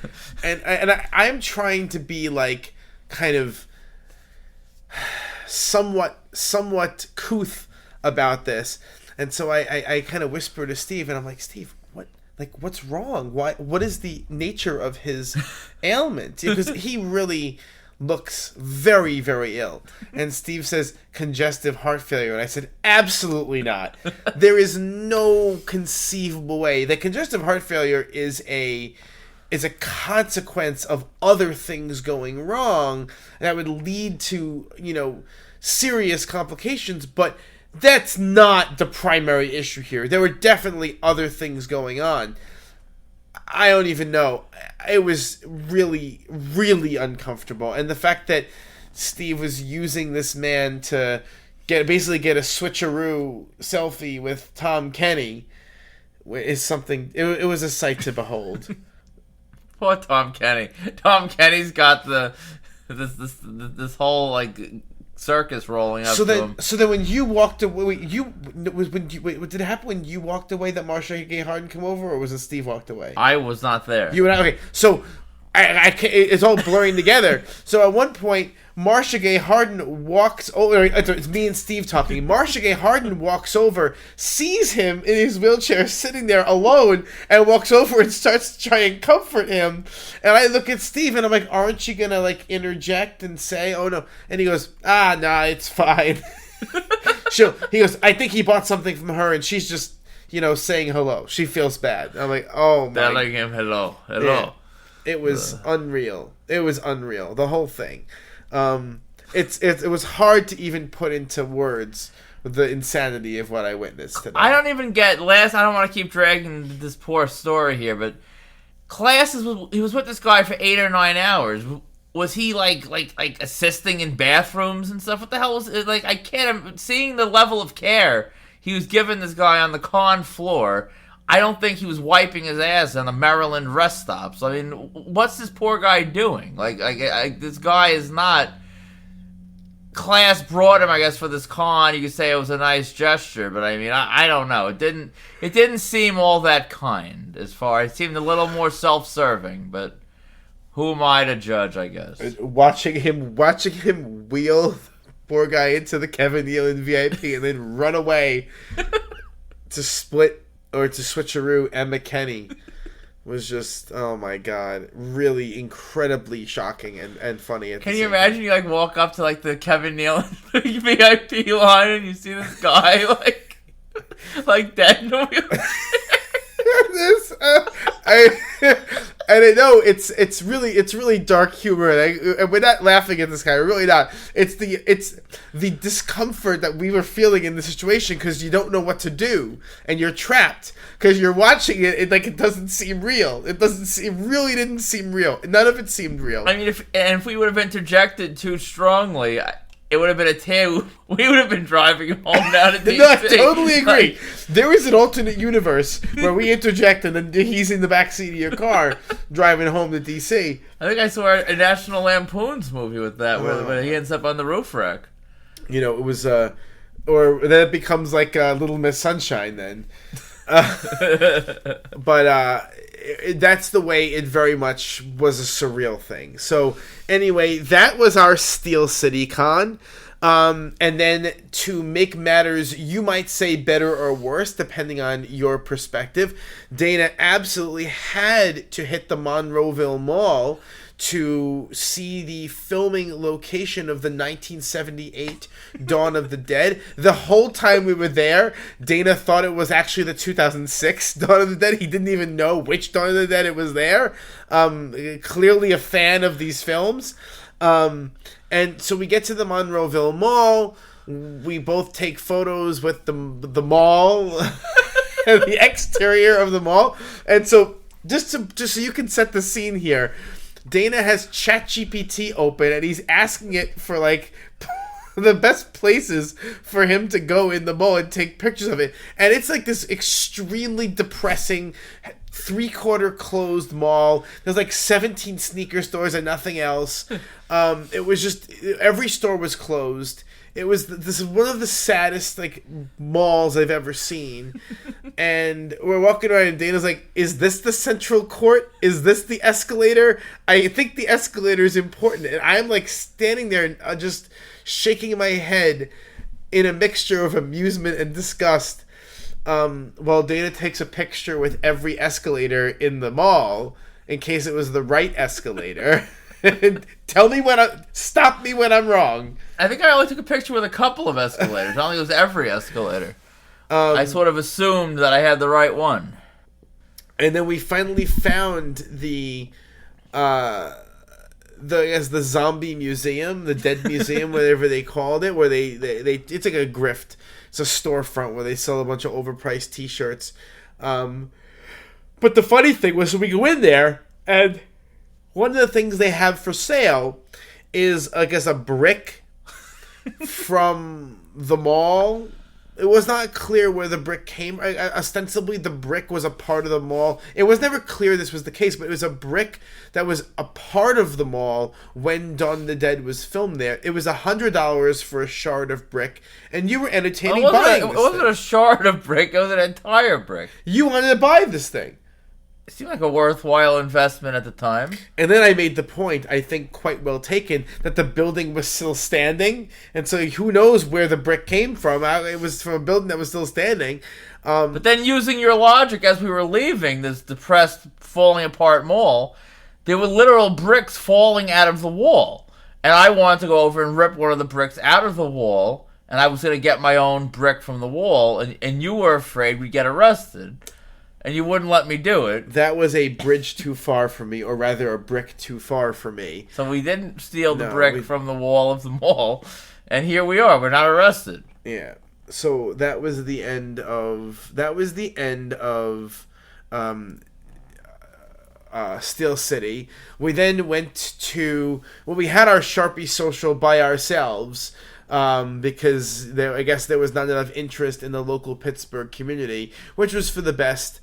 and I'm trying to be like, kind of, somewhat couth about this. And so I kind of whisper to Steve, and I'm like, Steve, what's wrong? What is the nature of his ailment? Because he really looks very, very ill. And Steve says, congestive heart failure. And I said, absolutely not. There is no conceivable way that congestive heart failure is a consequence of other things going wrong that would lead to, serious complications. But that's not the primary issue here. There were definitely other things going on. I don't even know. It was really, really uncomfortable. And the fact that Steve was using this man to basically get a switcheroo selfie with Tom Kenny is something. It was a sight to behold. Poor Tom Kenny. Tom Kenny's got this whole circus rolling up to him. So then when you walked away, did it happen when you walked away that Marcia Gay Harden come over, or was it Steve walked away? I was not there. You and I, okay. So it's all blurring together. So at one point, Marcia Gay Harden walks over. It's me and Steve talking. Marcia Gay Harden walks over, sees him in his wheelchair sitting there alone, and walks over and starts to try and comfort him. And I look at Steve and I'm like, aren't you gonna interject and say, oh no? And he goes, nah, it's fine. He goes, I think he bought something from her and she's just, saying hello. She feels bad. I'm like, oh my. Telling him hello. Yeah. It was unreal. It was unreal. The whole thing. It was hard to even put into words the insanity of what I witnessed today. I don't even get I don't want to keep dragging this poor story here, but he was with this guy for 8 or 9 hours. Was he like assisting in bathrooms and stuff? What the hell was it? I can't. Seeing the level of care he was giving this guy on the con floor. I don't think he was wiping his ass on the Maryland rest stops. I mean, what's this poor guy doing? This guy is not. Class brought him, I guess, for this con. You could say it was a nice gesture, but I mean, I don't know. It didn't seem all that kind. It seemed a little more self-serving, but who am I to judge? I guess watching him wheel the poor guy into the Kevin Nealon VIP and then run away to split. Or to switcheroo Emma Kenny was just, oh my god, really incredibly shocking and funny. Can you imagine you walk up to the Kevin Nealon VIP line and you see this guy dead in a wheelchair? And I know it's really dark humor, and we're not laughing at this guy. We're really not. It's the discomfort that we were feeling in the situation because you don't know what to do, and you're trapped because you're watching it. It doesn't seem real. It really didn't seem real. None of it seemed real. I mean, if we would have interjected too strongly, it would have been a tale. We would have been driving home down to DC. No, I totally agree. There is an alternate universe where we interject and then he's in the backseat of your car driving home to DC. I think I saw a National Lampoon's movie with that where he ends up on the roof rack. It was, or then it becomes like Little Miss Sunshine then. But that's the way it very much was a surreal thing. So anyway, that was our Steel City Con. And then to make matters, you might say better or worse, depending on your perspective, Dana absolutely had to hit the Monroeville Mall to see the filming location of the 1978 Dawn of the Dead. The whole time we were there, Dana thought it was actually the 2006 Dawn of the Dead. He didn't even know which Dawn of the Dead it was there. Clearly a fan of these films. And so we get to the Monroeville Mall. We both take photos with the mall and the exterior of the mall. And so just so you can set the scene here, Dana has ChatGPT open and he's asking it for the best places for him to go in the mall and take pictures of it. And it's this extremely depressing 3/4 closed mall. There's like 17 sneaker stores and nothing else. It was just every store was closed. This is one of the saddest like malls I've ever seen. And we're walking around and Dana's like, is this the central court? Is this the escalator? I think the escalator is important. And I'm like standing there and just shaking my head in a mixture of amusement and disgust. While Dana takes a picture with every escalator in the mall in case it was the right escalator. Stop me when I'm wrong. I think I only took a picture with a couple of escalators. I don't think it was every escalator. I sort of assumed that I had the right one. And then we finally found the zombie museum, the dead museum, whatever they called it, where they it's like a grift. It's a storefront where they sell a bunch of overpriced T-shirts. But the funny thing was, we go in there, and one of the things they have for sale is, I guess, a brick from the mall. It was not clear where the brick came. Ostensibly, the brick was a part of the mall. It was never clear this was the case, but it was a brick that was a part of the mall when Dawn of the Dead was filmed there. It was $100 for a shard of brick, and you were entertaining buying this thing. It wasn't a shard of brick. It was an entire brick. You wanted to buy this thing. It seemed like a worthwhile investment at the time. And then I made the point, I think quite well taken, that the building was still standing. And so who knows where the brick came from. It was from a building that was still standing. But then using your logic as we were leaving this depressed, falling apart mall, there were literal bricks falling out of the wall. And I wanted to go over and rip one of the bricks out of the wall. And I was going to get my own brick from the wall. And you were afraid we'd get arrested. And you wouldn't let me do it. That was a bridge too far for me, or rather a brick too far for me. So we didn't steal the brick from the wall of the mall, and here we are. We're not arrested. Yeah. So that was the end of Steel City. We then went to we had our Sharpie social by ourselves. Because I guess there was not enough interest in the local Pittsburgh community, which was for the best.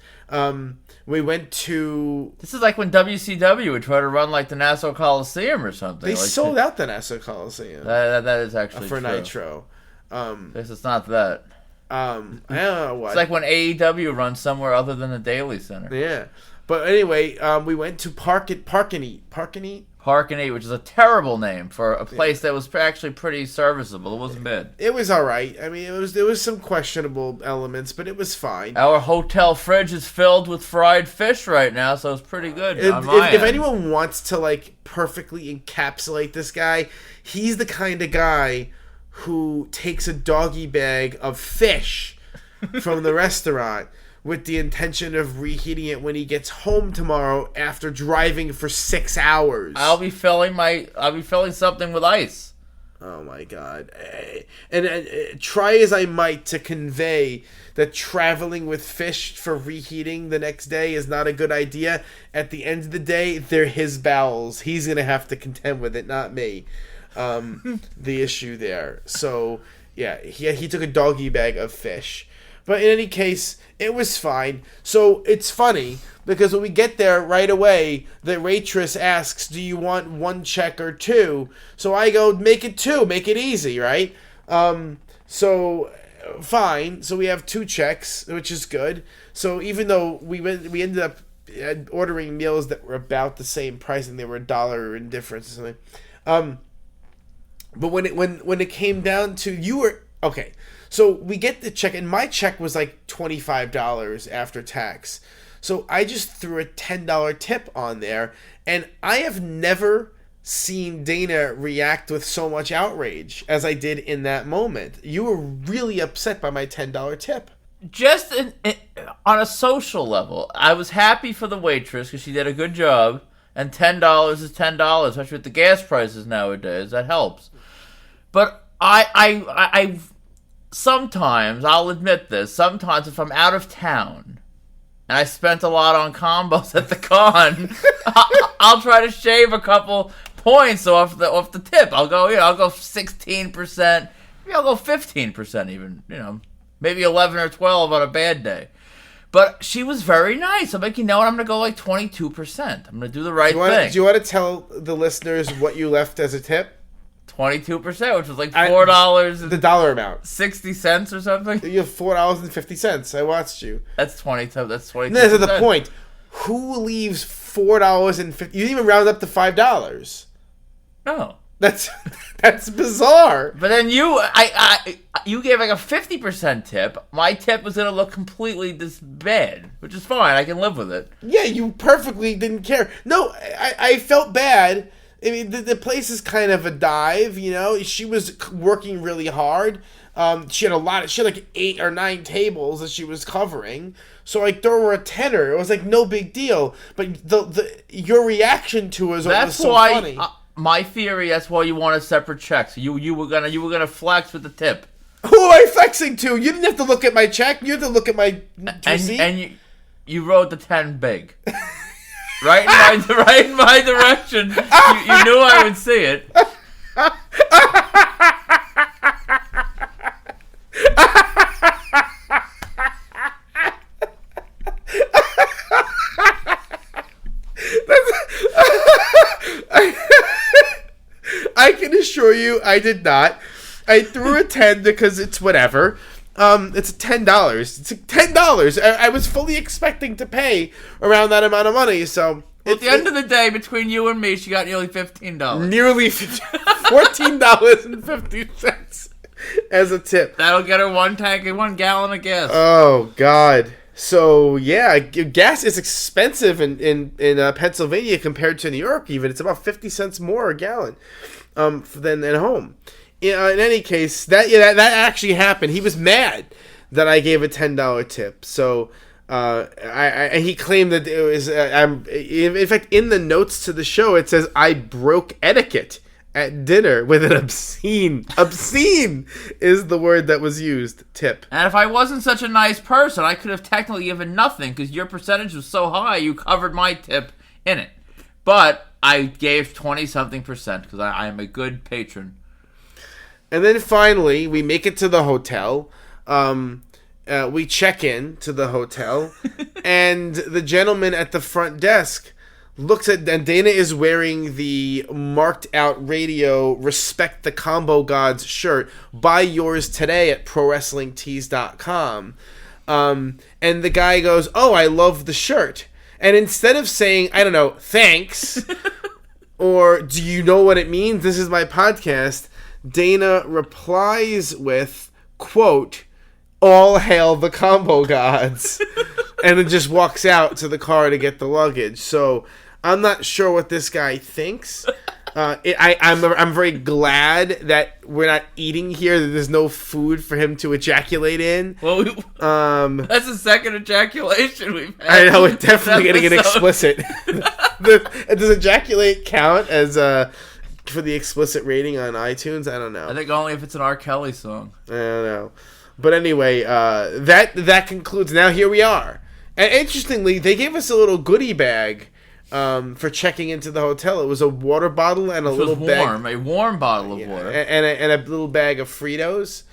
We went to... This is like when WCW would try to run like the Nassau Coliseum or something. They sold out the Nassau Coliseum. That is actually for true. Nitro. Guess it's not that. I don't know what. It's like when AEW runs somewhere other than the Daily Center. Yeah. But anyway, we went to Park and Eat. Park and Eat, which is a terrible name for a place that was actually pretty serviceable. It wasn't bad. It was all right. I mean, there was some questionable elements, but it was fine. Our hotel fridge is filled with fried fish right now, so it's pretty good. If anyone wants to like perfectly encapsulate this guy, he's the kind of guy who takes a doggy bag of fish from the restaurant with the intention of reheating it when he gets home tomorrow after driving for 6 hours. I'll be filling something with ice. Oh my god. And try as I might to convey that traveling with fish for reheating the next day is not a good idea. At the end of the day, they're his bowels. He's going to have to contend with it, not me. The issue there. So, yeah, he took a doggy bag of fish. But in any case, it was fine. So it's funny because when we get there right away, the waitress asks, do you want one check or two? So I go, make it two, make it easy, right? So fine. So we have 2 checks, which is good. So even though we ended up ordering meals that were about the same price and they were $1 in difference or something. But when it came down to okay. So we get the check, and my check was like $25 after tax. So I just threw a $10 tip on there, and I have never seen Dana react with so much outrage as I did in that moment. You were really upset by my $10 tip. Just on a social level, I was happy for the waitress because she did a good job, and $10 is $10, especially with the gas prices nowadays. That helps. But I sometimes, I'll admit this, sometimes if I'm out of town and I spent a lot on combos at the con, I'll try to shave a couple points off the tip. I'll go 16%, maybe I'll go 15% even, maybe 11 or 12 on a bad day. But she was very nice. I'm like, you know what? I'm going to go like 22%. I'm going to do the right thing. Do you want to tell the listeners what you left as a tip? 22%, which was like $4. The dollar amount. 60 cents or something. You have $4.50. I watched you. That's 22. That's 22%. No, that's the point. Who leaves $4.50? You didn't even round up to $5. No. That's bizarre. But then you gave like a 50% tip. My tip was gonna look completely this bad, which is fine. I can live with it. Yeah, you perfectly didn't care. No, I felt bad. I mean, the place is kind of a dive, you know. She was working really hard. She had like 8 or 9 tables that she was covering. So like throw her a tenner. It was like no big deal. But your reaction to it was so funny. My theory, that's why you want a separate check. So you were gonna flex with the tip. Who am I flexing to? You didn't have to look at my check. You had to look at my receipt. And you wrote the 10 big. right in my direction. You knew I would see it. I can assure you I did not. I threw a 10 because it's whatever. It's $10. It's $10. I was fully expecting to pay around that amount of money. So at the end of the day, between you and me, she got nearly $15. Nearly $14.50 as a tip. That'll get her 1 tank and 1 gallon of gas. Oh God. So yeah, gas is expensive in Pennsylvania compared to New York. Even it's about 50 cents more a gallon than at home. In any case, that actually happened. He was mad that I gave a $10 tip. So he claimed that it was. In fact, in the notes to the show, it says I broke etiquette at dinner with an obscene is the word that was used, tip. And if I wasn't such a nice person, I could have technically given nothing because your percentage was so high, you covered my tip in it. But I gave 20-something% because I am a good patron. And then finally, we make it to the hotel. We check in to the hotel, and the gentleman at the front desk looks at, and Dana is wearing the marked out radio Respect the Combo Gods shirt. Buy yours today at ProWrestlingTees.com. And the guy goes, "Oh, I love the shirt." And instead of saying, I don't know, thanks, or do you know what it means? This is my podcast. Dana replies with, quote, "All hail the Combo Gods," and then just walks out to the car to get the luggage. So I'm not sure what this guy thinks. I'm very glad that we're not eating here. That there's no food for him to ejaculate in. Well, that's the second ejaculation we've had. I know, it's definitely getting an explicit. Does ejaculate count as for the explicit rating on iTunes? I don't know. I think only if it's an R. Kelly song. I don't know. But anyway, that concludes. Now here we are. And interestingly, they gave us a little goodie bag for checking into the hotel. It was a water bottle and a little bag. A warm bottle of water. And a little bag of Fritos.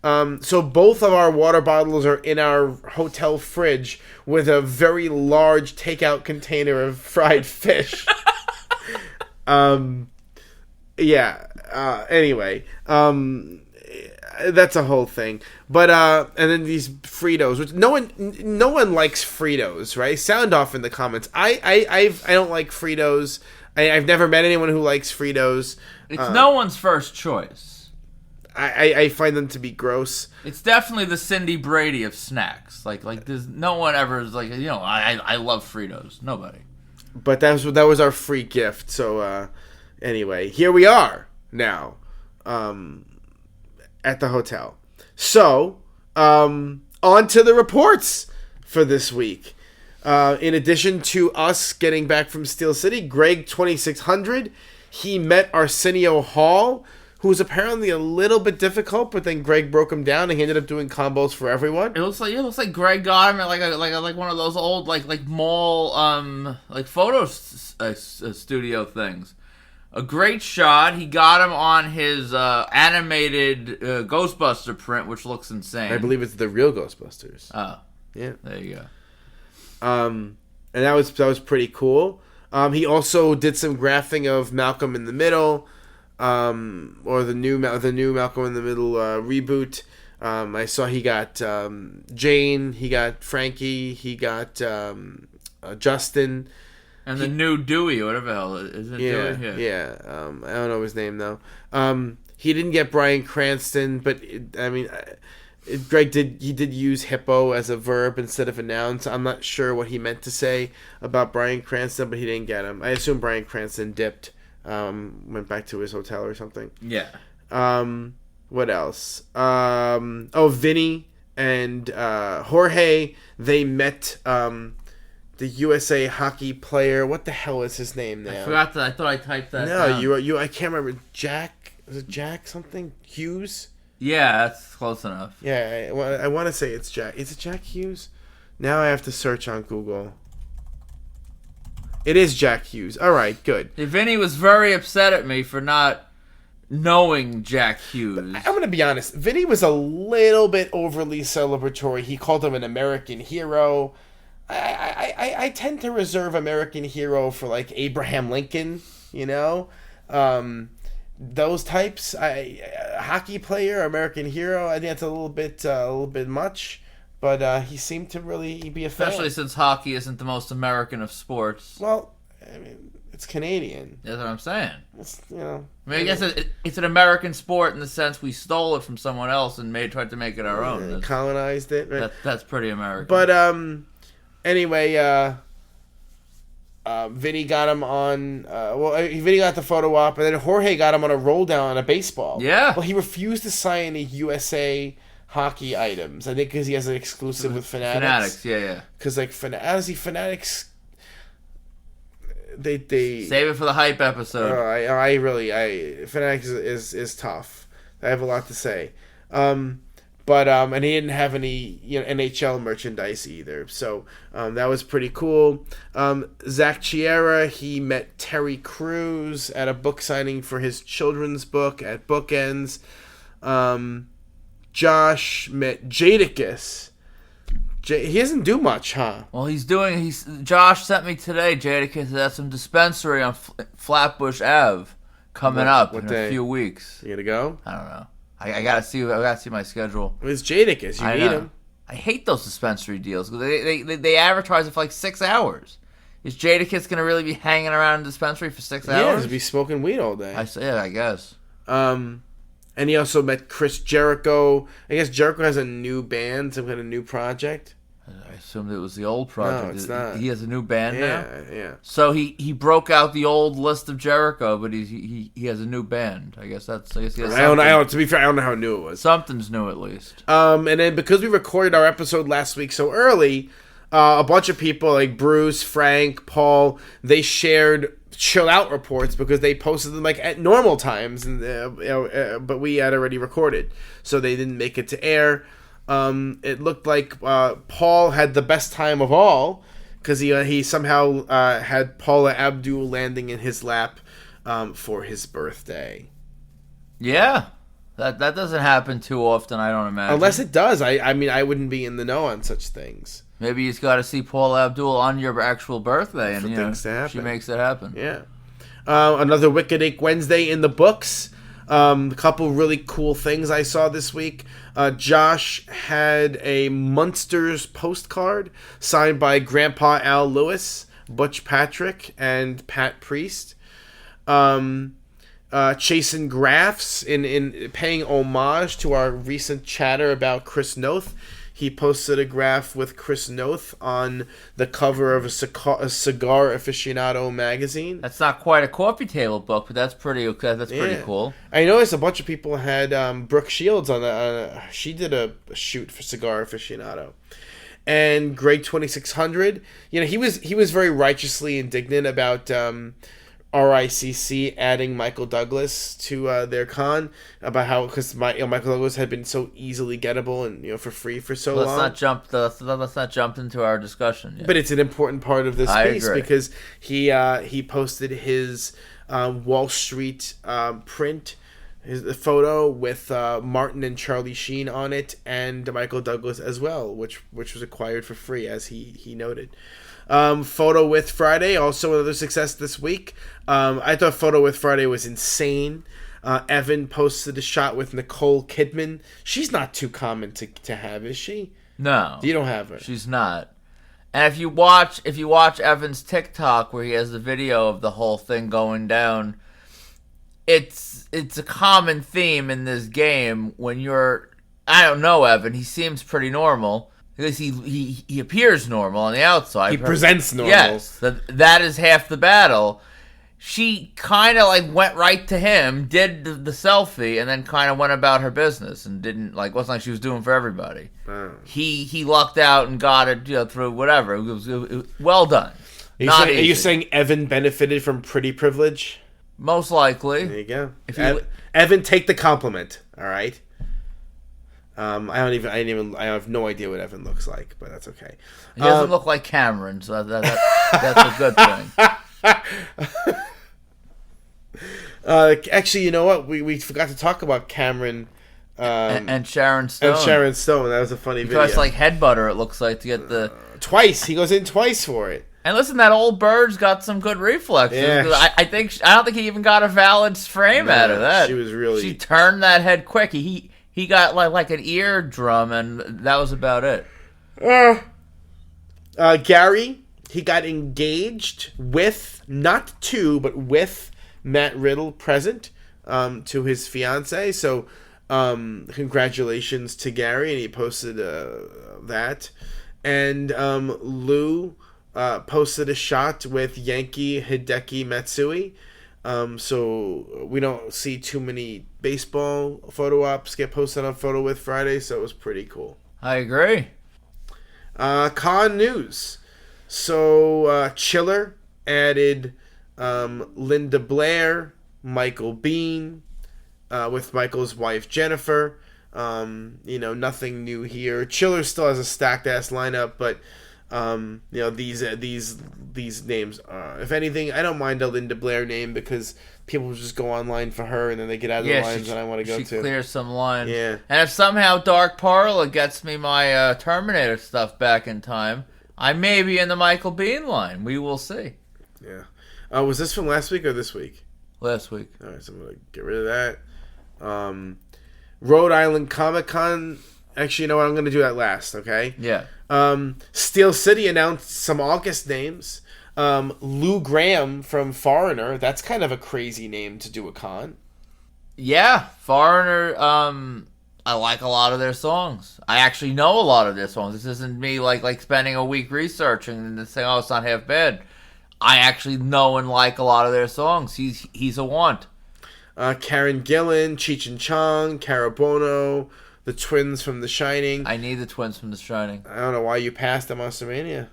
So both of our water bottles are in our hotel fridge with a very large takeout container of fried fish. Anyway, that's a whole thing. But and then these Fritos, which no one likes Fritos, right? Sound off in the comments. I don't like Fritos. I've never met anyone who likes Fritos. It's no one's first choice. I find them to be gross. It's definitely the Cindy Brady of snacks. Like there's no one ever is like, I love Fritos. Nobody. But that was our free gift. So anyway, here we are now at the hotel. So on to the reports for this week. In addition to us getting back from Steel City, Greg 2600, he met Arsenio Hall, who was apparently a little bit difficult, but then Greg broke him down and he ended up doing combos for everyone. It looks like Greg got him at like one of those old like mall photo studio things. A great shot. He got him on his animated Ghostbuster print, which looks insane. I believe it's the real Ghostbusters. Oh, yeah. There you go. And that was pretty cool. He also did some graphing of Malcolm in the Middle, or the new Malcolm in the Middle reboot. I saw he got Jane, he got Frankie, he got Justin, and the new Dewey, whatever the hell is it? Dewey? Yeah. I don't know his name though. He didn't get Bryan Cranston, but Greg did use hippo as a verb instead of a noun, so I'm not sure what he meant to say about Bryan Cranston, but he didn't get him. I assume Bryan Cranston dipped, went back to his hotel or something. Yeah. What else? Vinny and Jorge, they met the USA hockey player. What the hell is his name now? I forgot that. I thought I typed that down. you. I can't remember. Jack? Is it Jack something? Hughes? Yeah, that's close enough. Yeah, I want to say it's Jack. Is it Jack Hughes? Now I have to search on Google. It is Jack Hughes. All right, good. Vinny was very upset at me for not knowing Jack Hughes. I'm going to be honest. Vinny was a little bit overly celebratory. He called him an American hero. I tend to reserve American hero for like Abraham Lincoln, those types. Hockey player, American hero. I think that's a little bit much, but he seemed to really be a fan. Especially since hockey isn't the most American of sports. Well, I mean, it's Canadian. That's what I'm saying. I guess it's an American sport in the sense we stole it from someone else and tried to make it our own. Colonized it. Right? That's pretty American. But anyway, Vinny got him on. Vinny got the photo op, and then Jorge got him on a roll down on a baseball. Yeah. Well, he refused to sign any USA hockey items. I think because he has an exclusive with Fanatics. Yeah. Because honestly, Fanatics, they save it for the hype episode. Fanatics is tough. I have a lot to say. But and he didn't have any NHL merchandise either, so that was pretty cool. Zach Chiera, he met Terry Crews at a book signing for his children's book at Bookends. Josh met Jadakiss. He doesn't do much, huh? Well, Josh sent me today. Jadakiss has some dispensary on Flatbush Ave coming up in a few weeks. You gonna go? I don't know. I gotta see my schedule. It's Jadakiss. You need him. I hate those dispensary deals because they advertise it for like 6 hours. Is Jadakiss gonna really be hanging around in the dispensary for 6 hours? Yeah, he'll be smoking weed all day. I guess. And he also met Chris Jericho. I guess Jericho has a new band, some kind of new project. I assumed it was the old project. No, it's not. He has a new band now? Yeah. So he broke out the old list of Jericho, but he has a new band. I guess he has to be fair, I don't know how new it was. Something's new at least. And then because we recorded our episode last week so early, a bunch of people like Bruce, Frank, Paul, they shared chill out reports because they posted them like at normal times, and but we had already recorded, so they didn't make it to air. It looked like Paul had the best time of all because he somehow had Paula Abdul landing in his lap for his birthday. Yeah, that doesn't happen too often, I don't imagine. Unless it does. I mean, I wouldn't be in the know on such things. Maybe he's got to see Paula Abdul on your actual birthday, and she makes it happen. Yeah. Another Wicked Ink Wednesday in the books. A couple really cool things I saw this week. Josh had a Munsters postcard signed by Grandpa Al Lewis, Butch Patrick, and Pat Priest. Chasing Graphs in paying homage to our recent chatter about Chris Noth. He posted a graph with Chris Noth on the cover of a Cigar Aficionado magazine. That's not quite a coffee table book, but that's pretty cool. I noticed a bunch of people had Brooke Shields on she did a shoot for Cigar Aficionado. And Greg 2600, he was very righteously indignant about RICC adding Michael Douglas to their con, about how because Michael Douglas had been so easily gettable and for free for so long. Let's not jump into our discussion yet. But it's an important part of this piece because he posted his Wall Street print, the photo with Martin and Charlie Sheen on it, and Michael Douglas as well, which was acquired for free, as he noted. Photo with Friday, also another success this week. I thought Photo with Friday was insane. Evan posted a shot with Nicole Kidman. She's not too common to have, is she? No. You don't have her. She's not. And if you watch Evan's TikTok where he has the video of the whole thing going down, it's a common theme in this game when you're, I don't know Evan, he seems pretty normal. Because he appears normal on the outside. He presents normal. Yes, that is half the battle. She kind of like went right to him, did the selfie, and then kind of went about her business and didn't like wasn't like she was doing for everybody. He lucked out and got it through whatever. It was well done. Are you saying Evan benefited from pretty privilege? Most likely. There you go. Evan, take the compliment. All right. I have no idea what Evan looks like, but that's okay. He doesn't look like Cameron, so that's a good thing. Actually, you know what? We forgot to talk about Cameron and Sharon Stone. And Sharon Stone. That was a funny video. It's like head butter, it looks like, to get the... Twice. He goes in twice for it. And listen, that old bird's got some good reflexes. Yeah. I don't think he even got a valid frame out of that. She turned that head quick. He got like an eardrum, and that was about it. Gary, he got engaged with, not to, but with Matt Riddle present to his fiancée. So congratulations to Gary, and he posted that. And Lou posted a shot with Yankee Hideki Matsui. So we don't see too many baseball photo ops get posted on Photo with Friday, so it was pretty cool. I agree. Con news. So Chiller added Linda Blair, Michael Biehn, with Michael's wife Jennifer. Nothing new here. Chiller still has a stacked ass lineup, but these names are, if anything, I don't mind a Linda Blair name because people just go online for her and then they get out of the lines that I want to go to. She clears some lines. Yeah. And if somehow Dark Parlor gets me my Terminator stuff back in time, I may be in the Michael Biehn line. We will see. Yeah. Was this from last week or this week? Last week. All right, so I'm going to get rid of that. Rhode Island Comic Con. Actually, you know what? I'm going to do that last, okay? Yeah. Steel City announced some August names. Lou Graham from Foreigner. That's kind of a crazy name to do a con. Yeah, Foreigner. I like a lot of their songs. I actually know a lot of their songs. This isn't me like spending a week researching and saying, "Oh, it's not half bad." I actually know and like a lot of their songs. He's a want. Karen Gillan, Cheech and Chong, Carabono, the twins from The Shining. I need the twins from The Shining. I don't know why you passed them on WrestleMania.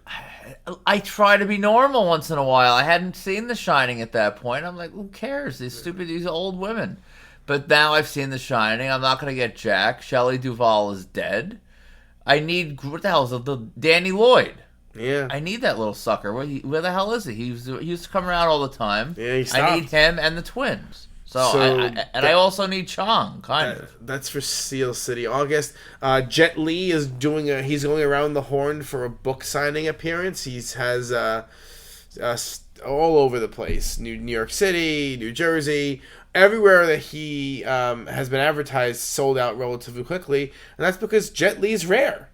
I try to be normal once in a while. I hadn't seen The Shining at that point. I'm like, who cares? These old women. But now I've seen The Shining. I'm not going to get Jack. Shelley Duvall is dead. I need, what the hell is it? Danny Lloyd. Yeah. I need that little sucker. Where the hell is he? He used to come around all the time. Yeah, he stopped. I need him and the twins. I also need Chong, kind of. That's for Steel City August. Jet Li is he's going around the horn for a book signing appearance. He has all over the place. New York City, New Jersey, everywhere that he has been advertised sold out relatively quickly, and that's because Jet Li is rare.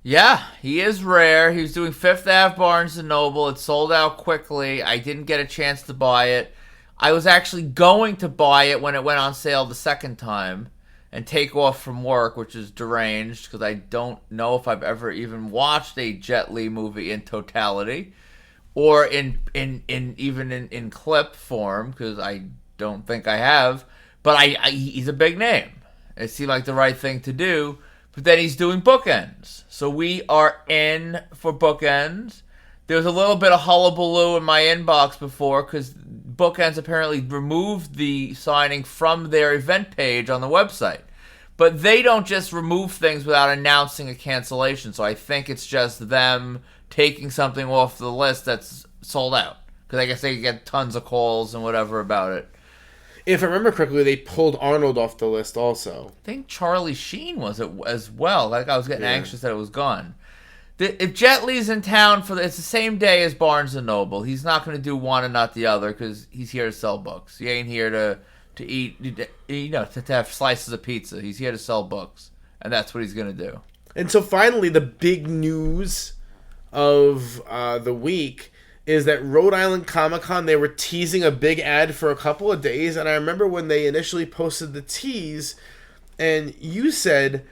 Yeah, he is rare. He was doing Fifth Ave Barnes & Noble. It sold out quickly. I didn't get a chance to buy it. I was actually going to buy it when it went on sale the second time and take off from work, which is deranged because I don't know if I've ever even watched a Jet Li movie in totality or in clip form because I don't think I have. But he's a big name. It seemed like the right thing to do. But then he's doing bookends. So we are in for bookends. There was a little bit of hullabaloo in my inbox before because Bookends apparently removed the signing from their event page on the website. But they don't just remove things without announcing a cancellation. So I think it's just them taking something off the list that's sold out. Because I guess they get tons of calls and whatever about it. if I remember correctly, they pulled Arnold off the list also. I think Charlie Sheen was it as well. Like, I was getting anxious that it was gone. If Jet Li's in town it's the same day as Barnes and Noble. He's not going to do one and not the other because he's here to sell books. He ain't here to eat, to have slices of pizza. He's here to sell books, and that's what he's going to do. And so finally, the big news of the week is that Rhode Island Comic Con, they were teasing a big ad for a couple of days, and I remember when they initially posted the tease, and you said,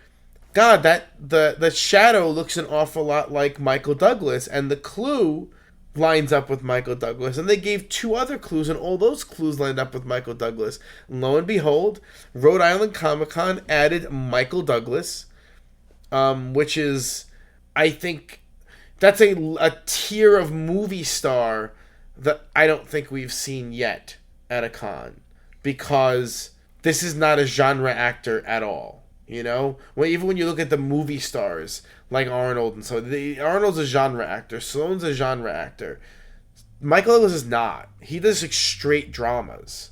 God, the shadow looks an awful lot like Michael Douglas, and the clue lines up with Michael Douglas, and they gave 2 other clues, and all those clues lined up with Michael Douglas. And lo and behold, Rhode Island Comic Con added Michael Douglas, which is, I think, that's a tier of movie star that I don't think we've seen yet at a con, because this is not a genre actor at all. Even when you look at the movie stars like Arnold and so, Arnold's a genre actor, Stallone's a genre actor. Michael Douglas is not. He does like straight dramas,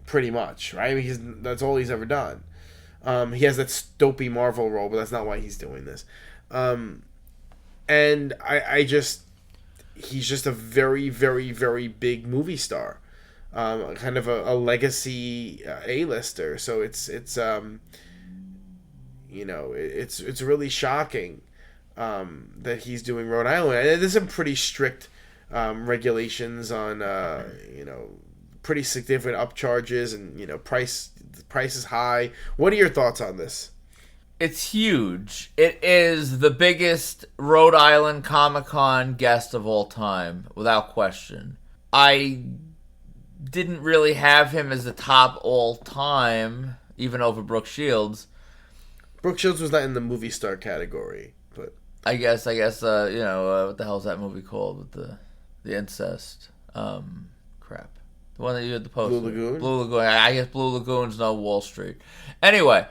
pretty much, right? I mean, that's all he's ever done. He has that dopey Marvel role, but that's not why he's doing this. And he's just a very, very, very big movie star, kind of a legacy A-lister. So it's really shocking that he's doing Rhode Island. And there's some pretty strict regulations on, pretty significant upcharges, and, price is high. What are your thoughts on this? It's huge. It is the biggest Rhode Island Comic Con guest of all time, without question. I didn't really have him as the top all time, even over Brooke Shields. Brooke Shields was not in the movie star category, but I guess, what the hell's that movie called with the incest? Crap. The one that you had the poster. Blue Lagoon? Blue Lagoon. I guess Blue Lagoon's no Wall Street. Anyway,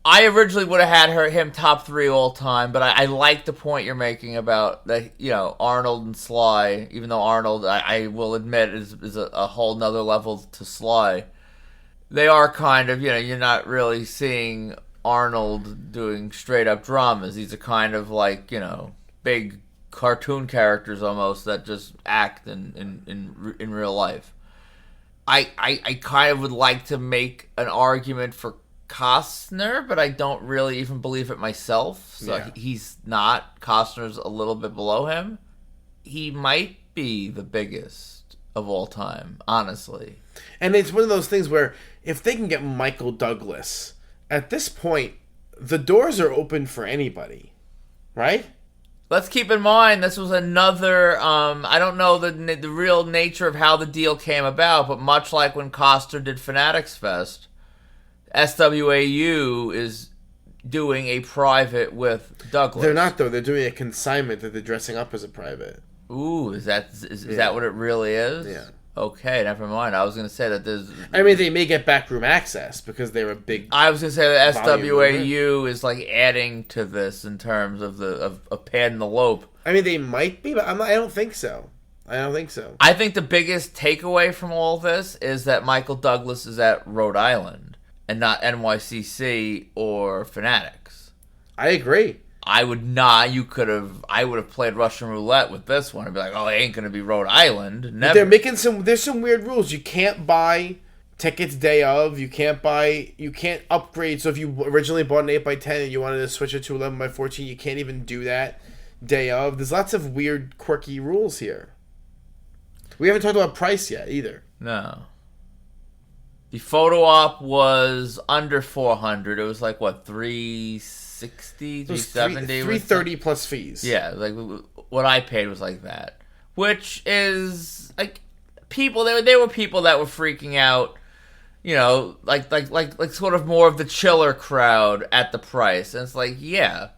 I originally would have had him top 3 all time, but I like the point you're making about that. Arnold and Sly. Even though Arnold, I will admit, is a whole nother level to Sly. They are kind of, you're not really seeing Arnold doing straight up dramas. These are kind of like, big cartoon characters almost that just act in real life. I kind of would like to make an argument for Costner, but I don't really even believe it myself. So yeah. He's not. Costner's a little bit below him. He might be the biggest of all time, honestly. And it's one of those things where if they can get Michael Douglas, at this point, the doors are open for anybody, right? Let's keep in mind this was another, I don't know the real nature of how the deal came about, but much like when Costner did Fanatics Fest, SWAU is doing a private with Douglas. They're not, though. They're doing a consignment that they're dressing up as a private. Ooh, is that what it really is? Yeah. Okay, never mind. I was going to say that there's... I mean, they may get backroom access because they're a big... I was going to say that SWAU is like adding to this in terms of of padding the lope. I mean, they might be, but I don't think so. I think the biggest takeaway from all this is that Michael Douglas is at Rhode Island and not NYCC or Fanatics. I agree. I would have played Russian roulette with this one and be like, oh, it ain't going to be Rhode Island. Never. They're making there's some weird rules. You can't buy tickets day of. You can't upgrade. So if you originally bought an 8x10 and you wanted to switch it to 11x14, you can't even do that day of. There's lots of weird, quirky rules here. We haven't talked about price yet either. No. The photo op was under $400. It was like, what, $360, $370? $330 plus fees. Yeah, like what I paid was like that. Which is, like, people, there were people that were freaking out, like sort of more of the chiller crowd at the price. And it's like, yeah,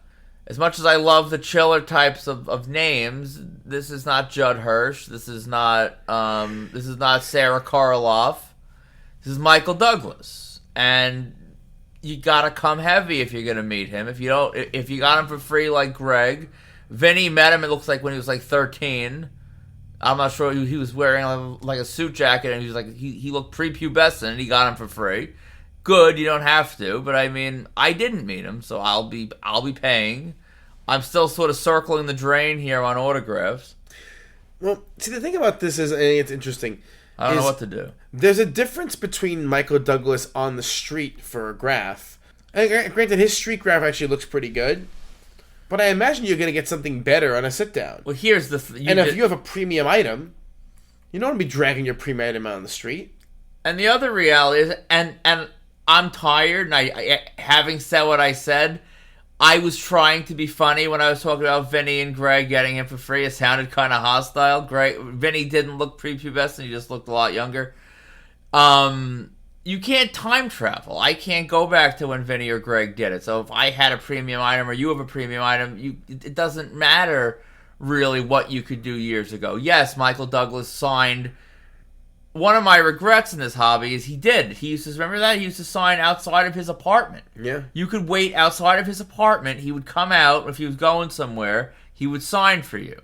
as much as I love the chiller types of names, this is not Judd Hirsch. This is not Sarah Karloff. This is Michael Douglas, and you gotta come heavy if you're gonna meet him. If you got him for free like Greg, Vinny met him. It looks like when he was like 13, I'm not sure. He was wearing like a suit jacket, and he was like he looked prepubescent, and he got him for free. Good, you don't have to, but I mean, I didn't meet him, so I'll be paying. I'm still sort of circling the drain here on autographs. Well, see, the thing about this is, I think it's interesting. I don't know what to do. There's a difference between Michael Douglas on the street for a graph. And granted, his street graph actually looks pretty good. But I imagine you're going to get something better on a sit-down. Well, here's the... if you have a premium item, you don't want to be dragging your premium item out on the street. And the other reality is, and I'm tired, and I having said what I said, I was trying to be funny when I was talking about Vinny and Greg getting him for free. It sounded kind of hostile. Vinny didn't look prepubescent, he just looked a lot younger. You can't time travel. I can't go back to when Vinny or Greg did it. So if I had a premium item or you have a premium item, it doesn't matter really what you could do years ago. Yes, Michael Douglas signed. One of my regrets in this hobby is he used to, remember that? He used to sign outside of his apartment. Yeah. You could wait outside of his apartment. He would come out. If he was going somewhere, he would sign for you.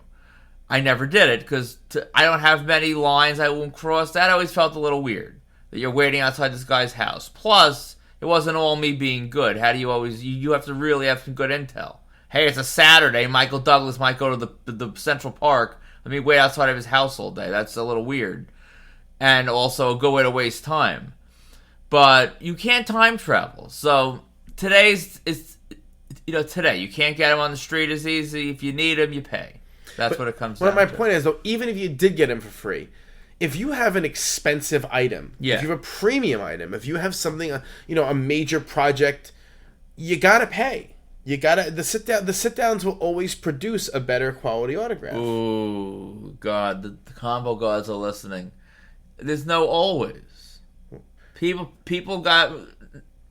I never did it because I don't have many lines I won't cross. That always felt a little weird. That you're waiting outside this guy's house. Plus, it wasn't all me being good. How do you always... You have to really have some good intel. Hey, it's a Saturday. Michael Douglas might go to the Central Park. Let me wait outside of his house all day. That's a little weird. And also a good way to waste time. But you can't time travel. So, today, you can't get him on the street as easy. If you need him, you pay. That's what it comes down to. Well, my point is, though, even if you did get him for free... If you have an expensive item, if you have a premium item, if you have something, a major project, you gotta pay. The sit downs will always produce a better quality autograph. Ooh, God, the combo gods are listening. There's no always. People got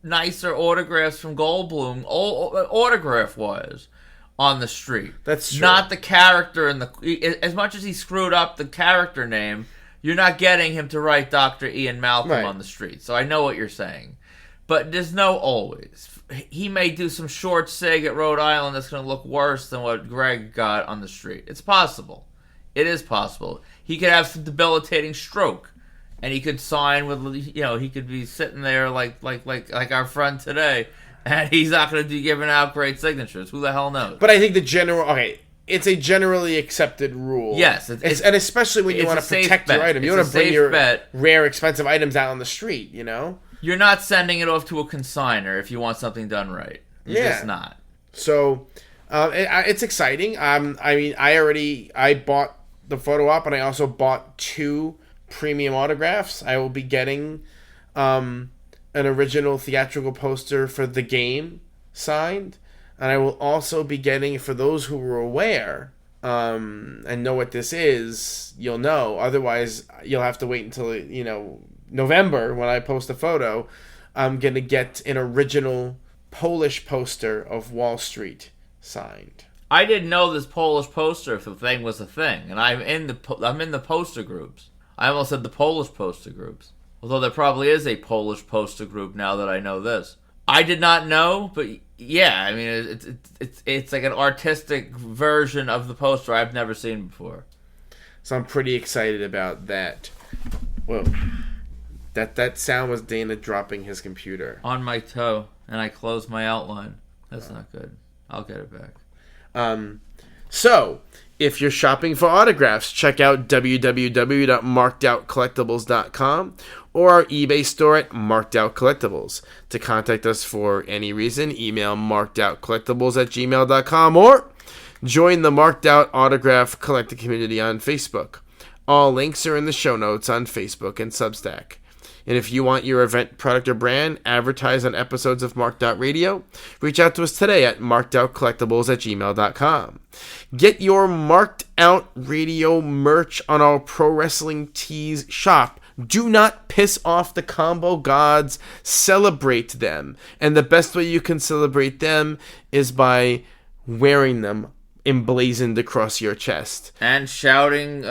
nicer autographs from Goldblum, autograph wise, on the street. That's true. Not the character as much as he screwed up the character name. You're not getting him to write Dr. Ian Malcolm on the street. So I know what you're saying. But there's no always. He may do some short sig at Rhode Island that's going to look worse than what Greg got on the street. It's possible. It is possible. He could have some debilitating stroke. And he could sign with, he could be sitting there like our friend today. And he's not going to be giving out great signatures. Who the hell knows? But I think it's a generally accepted rule. Yes. And especially when you want to protect your item. You want to bring your rare, expensive items out on the street, You're not sending it off to a consignor if you want something done right. You're just not. So, it's exciting. I bought the photo op, and I also bought 2 premium autographs. I will be getting an original theatrical poster for The Game signed. And I will also be getting, for those who were aware and know what this is, you'll know. Otherwise, you'll have to wait until, November when I post a photo. I'm going to get an original Polish poster of Wall Street signed. I didn't know this Polish poster thing was a thing. And I'm in the poster groups. I almost said the Polish poster groups. Although there probably is a Polish poster group now that I know this. I did not know, but yeah, I mean, it's like an artistic version of the poster I've never seen before. So I'm pretty excited about that. Whoa. That sound was Dana dropping his computer. On my toe, and I closed my outline. That's not good. I'll get it back. So, if you're shopping for autographs, check out www.markedoutcollectibles.com or our eBay store at Marked Out Collectibles. To contact us for any reason, email markedoutcollectibles@gmail.com or join the Marked Out Autograph Collector community on Facebook. All links are in the show notes on Facebook and Substack. And if you want your event, product, or brand advertised on episodes of Marked Out Radio, reach out to us today at markedoutcollectibles@gmail.com. Get your Marked Out Radio merch on our Pro Wrestling Tees shop. Do not piss off the combo gods. Celebrate them. And the best way you can celebrate them is by wearing them emblazoned across your chest. And shouting,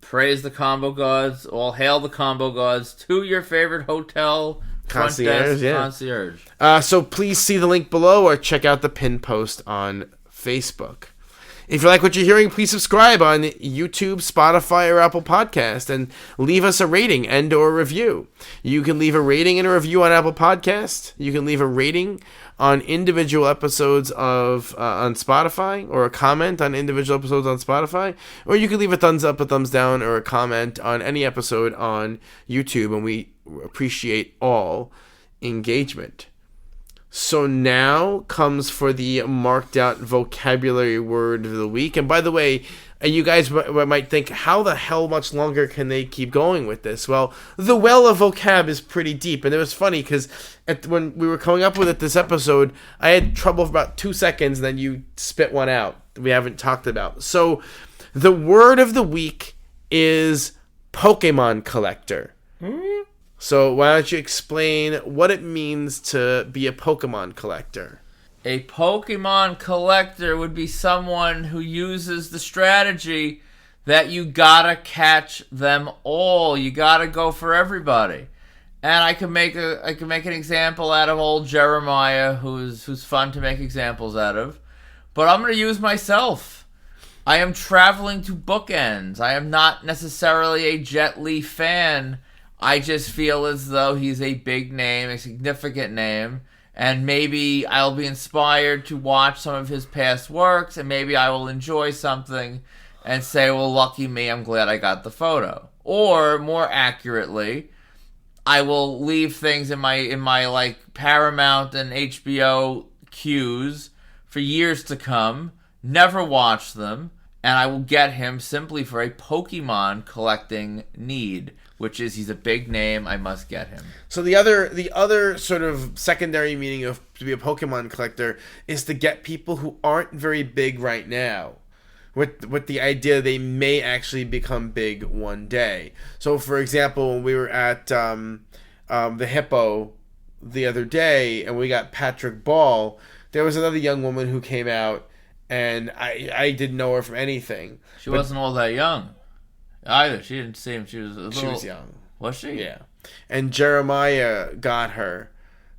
praise the combo gods, all hail the combo gods to your favorite hotel concierge. Concierge. So please see the link below or check out the pin post on Facebook. If you like what you're hearing, please subscribe on YouTube, Spotify, or Apple Podcast, and leave us a rating and or review. You can leave a rating and a review on Apple Podcast. You can leave a rating on individual episodes of on Spotify, or a comment on individual episodes on Spotify, or you can leave a thumbs up, a thumbs down, or a comment on any episode on YouTube, and we appreciate all engagement. So now comes for the marked out vocabulary word of the week. And by the way, you guys might think, how the hell much longer can they keep going with this? Well, the well of vocab is pretty deep. And it was funny because when we were coming up with it this episode, I had trouble for about 2 seconds, and then you spit one out that we haven't talked about. So the word of the week is Pokemon collector. So why don't you explain what it means to be a Pokemon collector? A Pokemon collector would be someone who uses the strategy that you gotta catch them all. You gotta go for everybody. And I can make an example out of old Jeremiah, who's fun to make examples out of. But I'm gonna use myself. I am traveling to bookends. I am not necessarily a Jet Li fan. I just feel as though he's a big name, a significant name, and maybe I'll be inspired to watch some of his past works, and maybe I will enjoy something and say, well, lucky me, I'm glad I got the photo. Or, more accurately, I will leave things in my like Paramount and HBO queues for years to come, never watch them, and I will get him simply for a Pokemon collecting need, which is he's a big name, I must get him. So the other sort of secondary meaning of to be a Pokemon collector is to get people who aren't very big right now, with the idea they may actually become big one day. So for example, when we were at the Hippo the other day and we got Patrick Ball, there was another young woman who came out, and I didn't know her from anything. She wasn't all that young either. She didn't seem, she was a little... She was young. Was she? Yeah. And Jeremiah got her,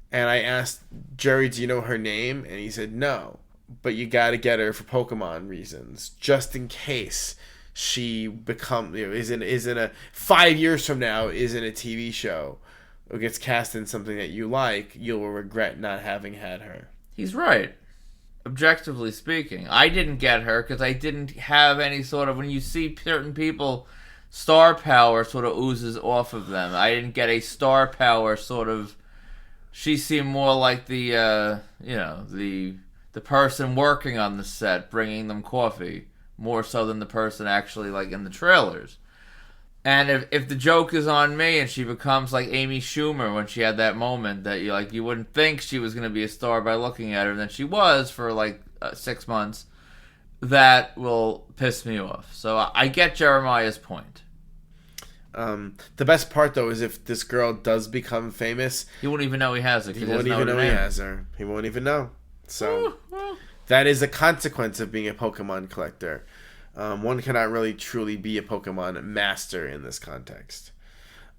and I asked Jerry, do you know her name? And he said no, but you got to get her for Pokemon reasons, just in case she is in a 5 years from now is in a TV show or gets cast in something that you like, you'll regret not having had her. He's right. Objectively speaking, I didn't get her because I didn't have any sort of, when you see certain people, star power sort of oozes off of them. I didn't get a star power sort of, she seemed more like the person working on the set, bringing them coffee, more so than the person actually like in the trailers. And if the joke is on me and she becomes like Amy Schumer when she had that moment that you wouldn't think she was going to be a star by looking at her, and then she was for like 6 months, that will piss me off. So I get Jeremiah's point. The best part though is if this girl does become famous, he won't even know he has her. He won't even know he has her. He won't even know. So that is a consequence of being a Pokemon collector. One cannot really truly be a Pokemon master in this context.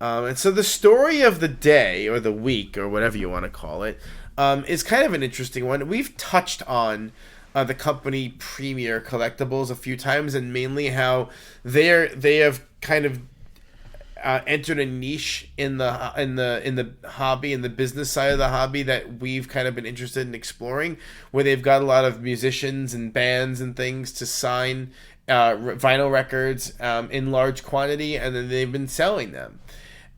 And so the story of the day, or the week, or whatever you want to call it, is kind of an interesting one. We've touched on the company Premier Collectibles a few times, and mainly how they have kind of entered a niche in the hobby, in the business side of the hobby, that we've kind of been interested in exploring, where they've got a lot of musicians and bands and things to sign vinyl records in large quantity, and then they've been selling them.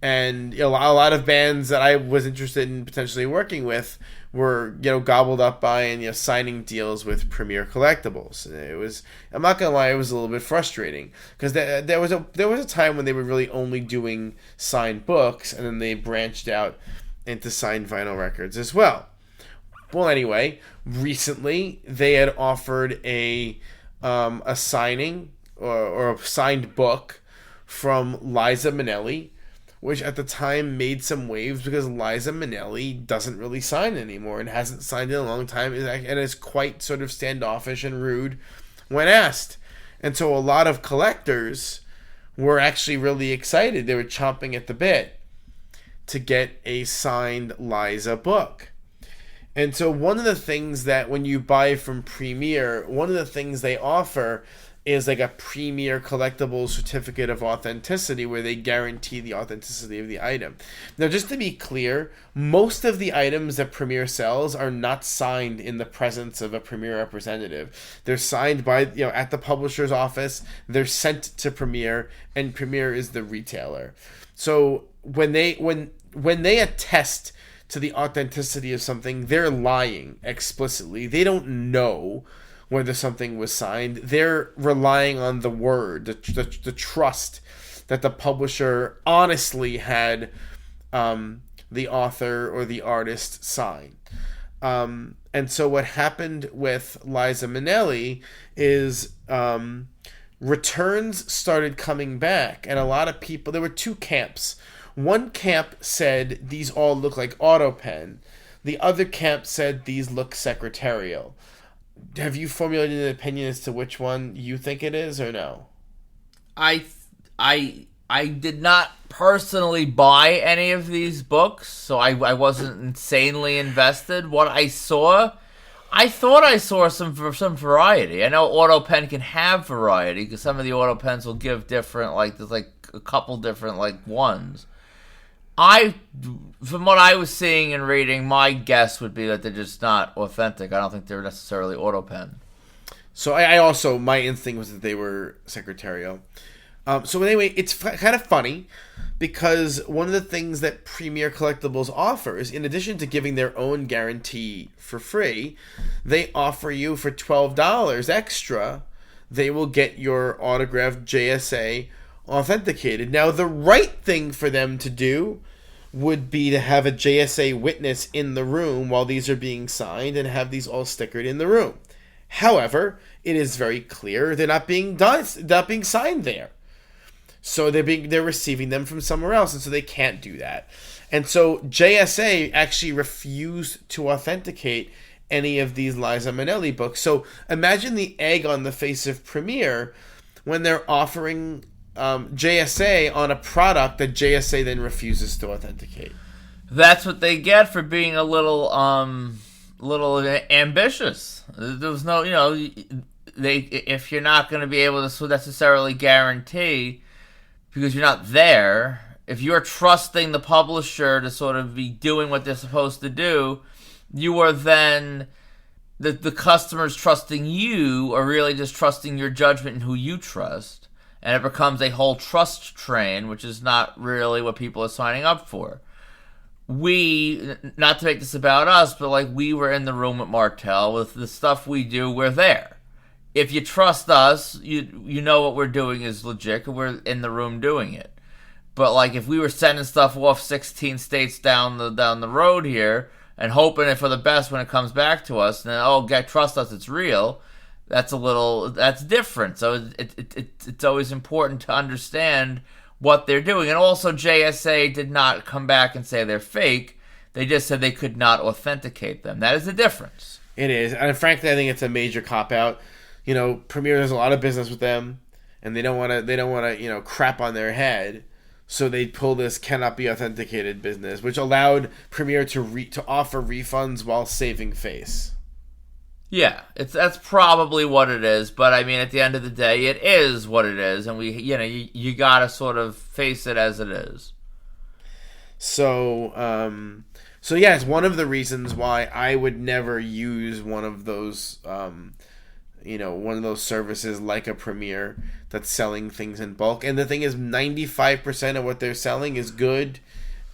And a lot of bands that I was interested in potentially working with were gobbled up by and signing deals with Premier Collectibles. I'm not gonna lie, it was a little bit frustrating because there was a time when they were really only doing signed books, and then they branched out into signed vinyl records as well. Well, anyway, recently they had offered a signing or a signed book from Liza Minnelli, which at the time made some waves because Liza Minnelli doesn't really sign anymore and hasn't signed in a long time, and is quite sort of standoffish and rude when asked. And so a lot of collectors were actually really excited. They were chomping at the bit to get a signed Liza book. And so one of the things that when you buy from Premier, one of the things they offer is like a Premier Collectibles certificate of authenticity where they guarantee the authenticity of the item. Now, just to be clear, most of the items that Premier sells are not signed in the presence of a Premier representative. They're signed by, at the publisher's office, they're sent to Premier, and Premier is the retailer. So when they attest to the authenticity of something, they're lying explicitly. They don't know whether something was signed. They're relying on the word, the trust that the publisher honestly had the author or the artist sign. And so what happened with Liza Minnelli is returns started coming back, and a lot of people, there were two camps. One camp said these all look like AutoPen. The other camp said these look secretarial. Have you formulated an opinion as to which one you think it is, or no? I did not personally buy any of these books, so I wasn't insanely invested. What I thought I saw some variety. I know AutoPen can have variety because some of the AutoPens will give different, there's a couple different ones. From what I was seeing and reading, my guess would be that they're just not authentic. I don't think they're necessarily AutoPen. So I also, my instinct was that they were secretarial. So anyway, it's kind of funny because one of the things that Premier Collectibles offers, in addition to giving their own guarantee for free, they offer you for $12 extra, they will get your autographed JSA authenticated. Now, the right thing for them to do would be to have a JSA witness in the room while these are being signed and have these all stickered in the room. However, it is very clear they're not being signed there. So they're receiving them from somewhere else, and so they can't do that. And so JSA actually refused to authenticate any of these Liza Minnelli books. So imagine the egg on the face of Premier when they're offering JSA on a product that JSA then refuses to authenticate. That's what they get for being a little ambitious. There's no, if you're not going to be able to necessarily guarantee because you're not there, if you're trusting the publisher to sort of be doing what they're supposed to do, you are then the customers trusting you or really just trusting your judgment and who you trust. And it becomes a whole trust train, which is not really what people are signing up for. We, not to make this about us, but we were in the room at Martell. With the stuff we do, we're there. If you trust us, you know what we're doing is legit, and we're in the room doing it. But if we were sending stuff off 16 states down the road here and hoping it for the best when it comes back to us, and then, trust us, it's real. That's different. So it's always important to understand what they're doing. And also JSA did not come back and say they're fake. They just said they could not authenticate them. That is the difference. It is. And frankly, I think it's a major cop-out. Premier does a lot of business with them, and they don't want to crap on their head. So they pull this cannot be authenticated business, which allowed Premier to offer refunds while saving face. Yeah, that's probably what it is, but I mean, at the end of the day, it is what it is, and you gotta sort of face it as it is. So yeah, it's one of the reasons why I would never use one of those, one of those services like a Premier that's selling things in bulk. And the thing is, 95% of what they're selling is good,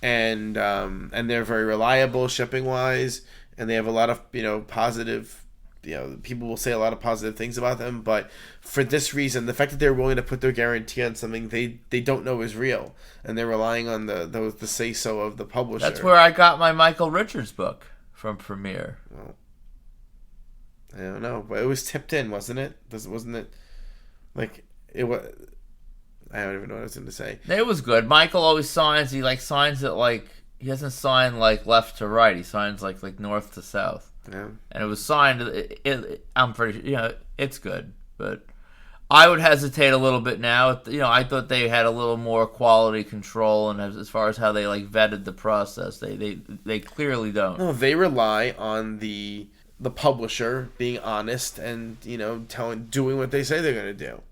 and they're very reliable shipping wise, and they have a lot of positive. People will say a lot of positive things about them, but for this reason, the fact that they're willing to put their guarantee on something they don't know is real, and they're relying on the say-so of the publisher. That's where I got my Michael Richards book from Premier. Well, I don't know, but it was tipped in, wasn't it? Wasn't it? It was. I don't even know what I was going to say. It was good. Michael always signs. He signs it he doesn't sign left to right. He signs like north to south. Yeah. And it was signed. I'm pretty. It's good, but I would hesitate a little bit now. I thought they had a little more quality control, and as far as how they vetted the process, they clearly don't. No, they rely on the publisher being honest and doing what they say they're going to do,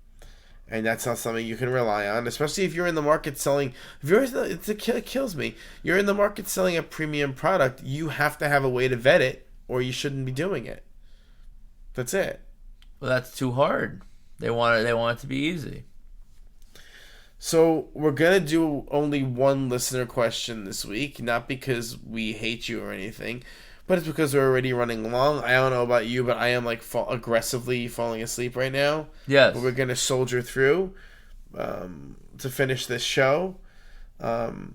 and that's not something you can rely on, especially if you're in the market selling. It kills me. You're in the market selling a premium product. You have to have a way to vet it, or you shouldn't be doing it. That's it. Well, that's too hard. They want it to be easy. So we're gonna do only one listener question this week, not because we hate you or anything, but it's because we're already running long. I don't know about you, but I am aggressively falling asleep right now. Yes. But we're gonna soldier through to finish this show. In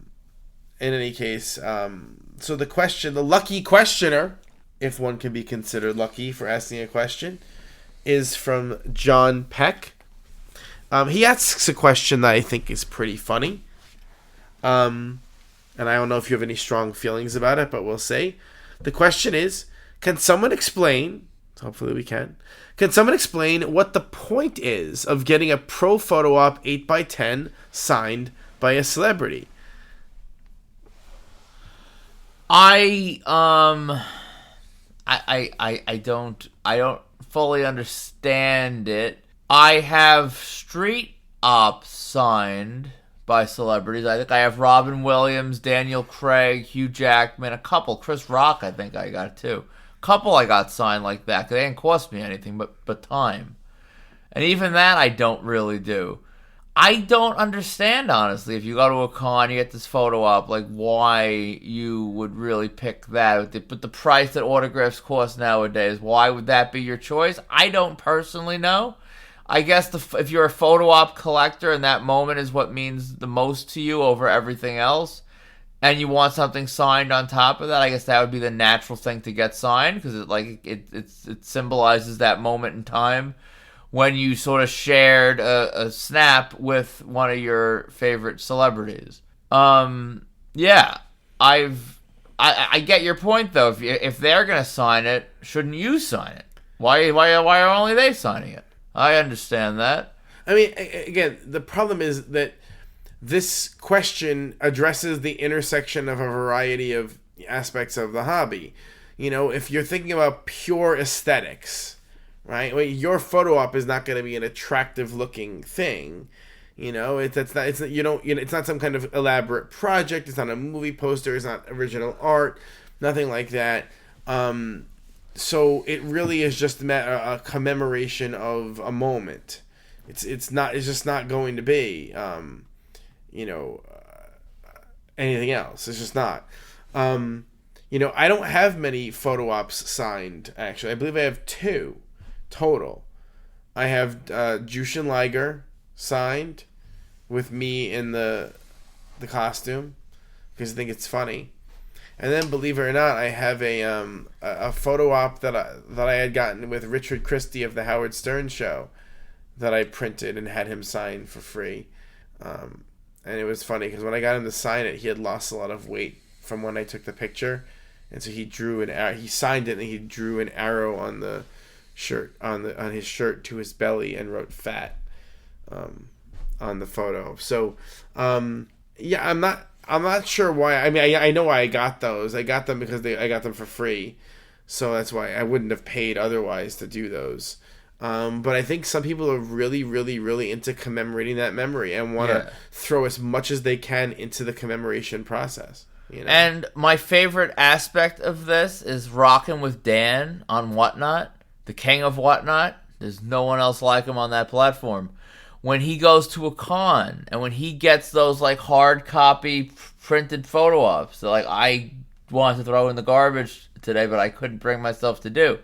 any case, so the lucky questioner, if one can be considered lucky for asking a question, is from John Peck. He asks a question that I think is pretty funny. And I don't know if you have any strong feelings about it, but we'll see. The question is, can someone explain, hopefully we can someone explain what the point is of getting a pro photo op 8x10 signed by a celebrity? I don't fully understand it. I have street ops signed by celebrities. I think I have Robin Williams, Daniel Craig, Hugh Jackman, a couple. Chris Rock, I think I got too. A couple I got signed like that. They didn't cost me anything but time. And even that I don't really do. I don't understand, honestly, if you go to a con, you get this photo op, why you would really pick that. But the price that autographs cost nowadays, why would that be your choice? I don't personally know. I guess if you're a photo op collector and that moment is what means the most to you over everything else, and you want something signed on top of that, I guess that would be the natural thing to get signed, because it symbolizes that moment in time when you sort of shared a snap with one of your favorite celebrities. Yeah, I get your point though. If they're gonna sign it, shouldn't you sign it? Why are only they signing it? I understand that. I mean, again, the problem is that this question addresses the intersection of a variety of aspects of the hobby. If you're thinking about pure aesthetics, right? Well, your photo op is not going to be an attractive looking thing. It's not some kind of elaborate project. It's not a movie poster. It's not original art. Nothing like that. So it really is just a commemoration of a moment. It's just not going to be anything else. It's just not. I don't have many photo ops signed, actually. I believe I have 2 total. I have Jushin Liger signed with me in the costume because I think it's funny. And then, believe it or not, I have a photo op that I had gotten with Richard Christie of the Howard Stern Show that I printed and had him sign for free. And it was funny because when I got him to sign it, he had lost a lot of weight from when I took the picture, and so he drew an arrow. He signed it and he drew an arrow on the shirt on his shirt to his belly and wrote "fat" on the photo. So yeah, I'm not sure why. I mean, I know why I got those. I got them because I got them for free, so that's why I wouldn't have paid otherwise to do those. But I think some people are really, really, really into commemorating that memory and want to throw as much as they can into the commemoration process. And my favorite aspect of this is rocking with Dan on Whatnot, the king of Whatnot. There's no one else like him on that platform. When he goes to a con and when he gets those hard copy printed photo ops that I wanted to throw in the garbage today, but I couldn't bring myself to do.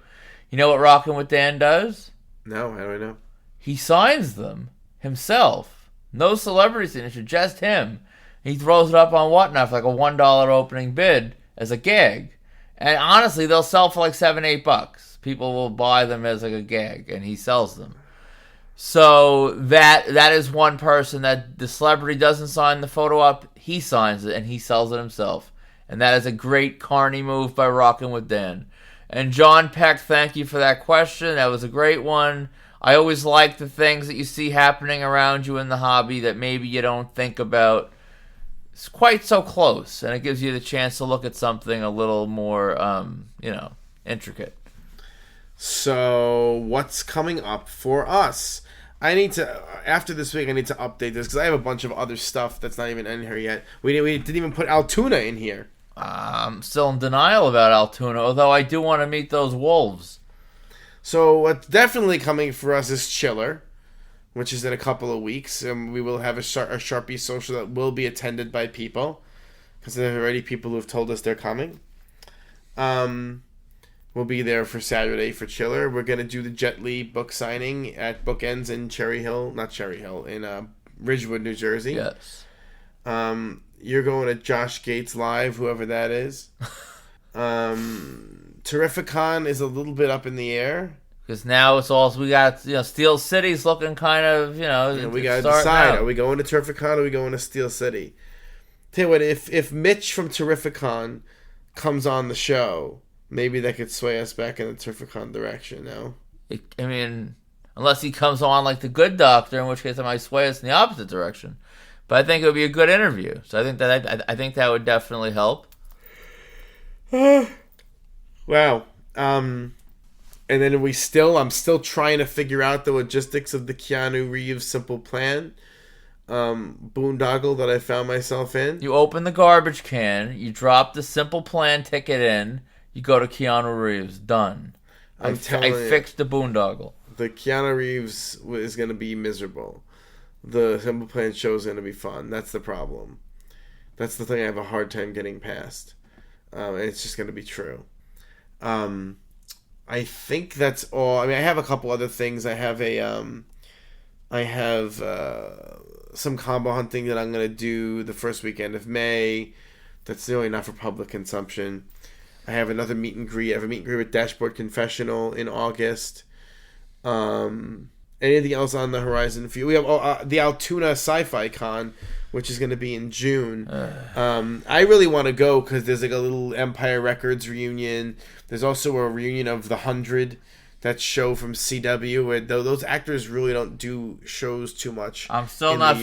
You know what Rockin' with Dan does? No, how do I know? He signs them himself. No celebrity signature, just him. He throws it up on Whatnot for a $1 opening bid as a gag. And honestly, they'll sell for $7-8. People will buy them as a gag, and he sells them. So that is one person that the celebrity doesn't sign the photo up, he signs it and he sells it himself. And that is a great carny move by Rockin' with Dan. And John Peck, thank you for that question. That was a great one. I always like the things that you see happening around you in the hobby that maybe you don't think about quite so close, and it gives you the chance to look at something a little more, intricate. So, what's coming up for us? After this week, I need to update this because I have a bunch of other stuff that's not even in here yet. We didn't even put Altoona in here. I'm still in denial about Altoona, although I do want to meet those wolves. So, what's definitely coming for us is Chiller, which is in a couple of weeks. We will have a Sharpie social that will be attended by people, because there are already people who have told us they're coming. We'll be there for Saturday for Chiller. We're going to do the Jet Li book signing at Bookends in in Ridgewood, New Jersey. Yes. You're going to Josh Gates Live, whoever that is. Terrificon is a little bit up in the air. Because now it's also, we got, Steel City's looking kind of, we got to decide. Are we going to Terrificon or are we going to Steel City? Tell you what, if Mitch from Terrificon comes on the show, maybe that could sway us back in the Terrificon direction, no? Unless he comes on like the Good Doctor, in which case it might sway us in the opposite direction. But I think it would be a good interview. So I think that would definitely help. Wow. And then I'm still trying to figure out the logistics of the Keanu Reeves Simple Plan boondoggle that I found myself in. You open the garbage can, you drop the Simple Plan ticket in, you go to Keanu Reeves. Done. I fixed the boondoggle. The Keanu Reeves is going to be miserable. The Simple Plan show is going to be fun. That's the problem. That's the thing I have a hard time getting past. It's just going to be true. I think that's all. I have a couple other things. I have some combo hunting that I'm going to do the first weekend of May. That's really not for public consumption. I have another meet and greet. I have a meet and greet with Dashboard Confessional in August. Anything else on the horizon for you? We have the Altoona Sci-Fi Con, which is going to be in June. I really want to go because there's like a little Empire Records reunion. There's also a reunion of The 100, that show from CW, where those actors really don't do shows too much. I'm still not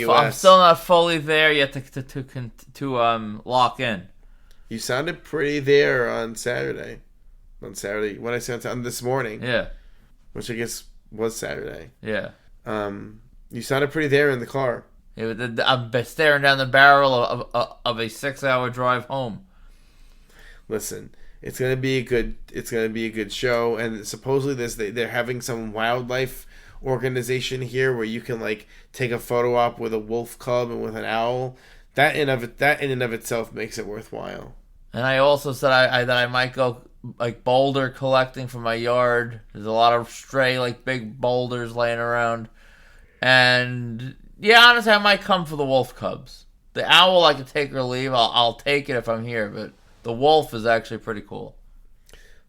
fully there yet to lock in. You sounded pretty there on Saturday. When I said on this morning. Yeah. Which I guess was Saturday. Yeah. You sounded pretty there in the car. I'm staring down the barrel of a 6-hour drive home. Listen, it's gonna be a good show, and supposedly they're having some wildlife organization here where you can like take a photo op with a wolf cub and with an owl. That in and of itself makes it worthwhile. And I also said that I might go like boulder collecting for my yard. There's a lot of stray like big boulders laying around, and yeah, honestly, I might come for the wolf cubs. The owl I can take or leave. I'll take it if I'm here, but the wolf is actually pretty cool.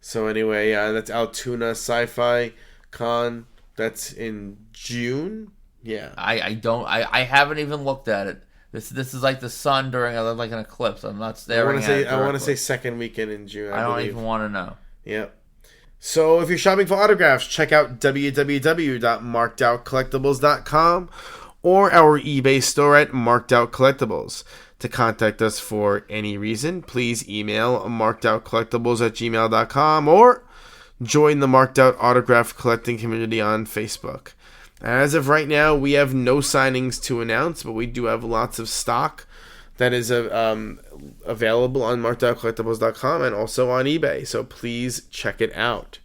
So anyway, that's Altoona Sci-Fi Con. That's in June. Yeah. I haven't even looked at it. This is like the sun during like an eclipse. I'm not staring at it. I want to say second weekend in June. I don't even want to know. Yep. So if you're shopping for autographs, check out www.markedoutcollectibles.com or our eBay store at Marked Out Collectibles. To contact us for any reason, please email markedoutcollectibles@gmail.com or join the Marked Out autograph collecting community on Facebook. As of right now, we have no signings to announce, but we do have lots of stock that is available on markedoutcollectibles.com and also on eBay, so please check it out.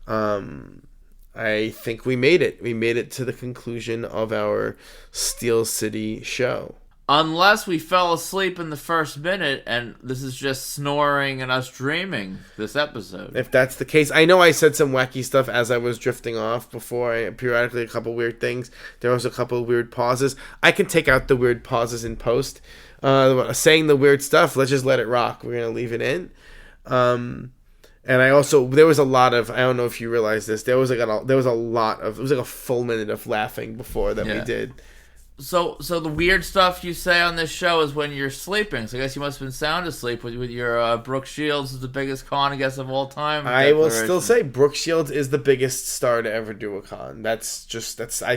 I think we made it. We made it to the conclusion of our Steel City show. Unless we fell asleep in the first minute and this is just snoring and us dreaming this episode. If that's the case, I know I said some wacky stuff as I was drifting off before. Periodically a couple weird things. There was a couple of weird pauses. I can take out the weird pauses in post. Saying the weird stuff, let's just let it rock. We're going to leave it in. And there was a lot of, I don't know if you realize this, it was like a full minute of laughing before that we did. So the weird stuff you say on this show is when you're sleeping. So I guess you must have been sound asleep with your Brooke Shields is the biggest con, I guess, of all time. I will still say Brooke Shields is the biggest star to ever do a con. I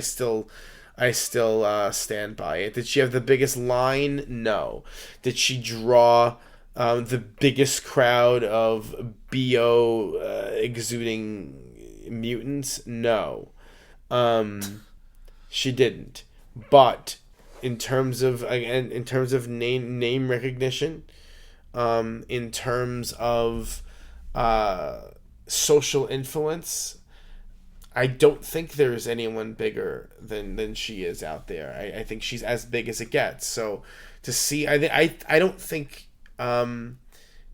still stand by it. Did she have the biggest line? No. Did she draw the biggest crowd of BO exuding mutants? No. She didn't. But in terms of name recognition, in terms of social influence, I don't think there's anyone bigger than she is out there. I think she's as big as it gets. So to see, I don't think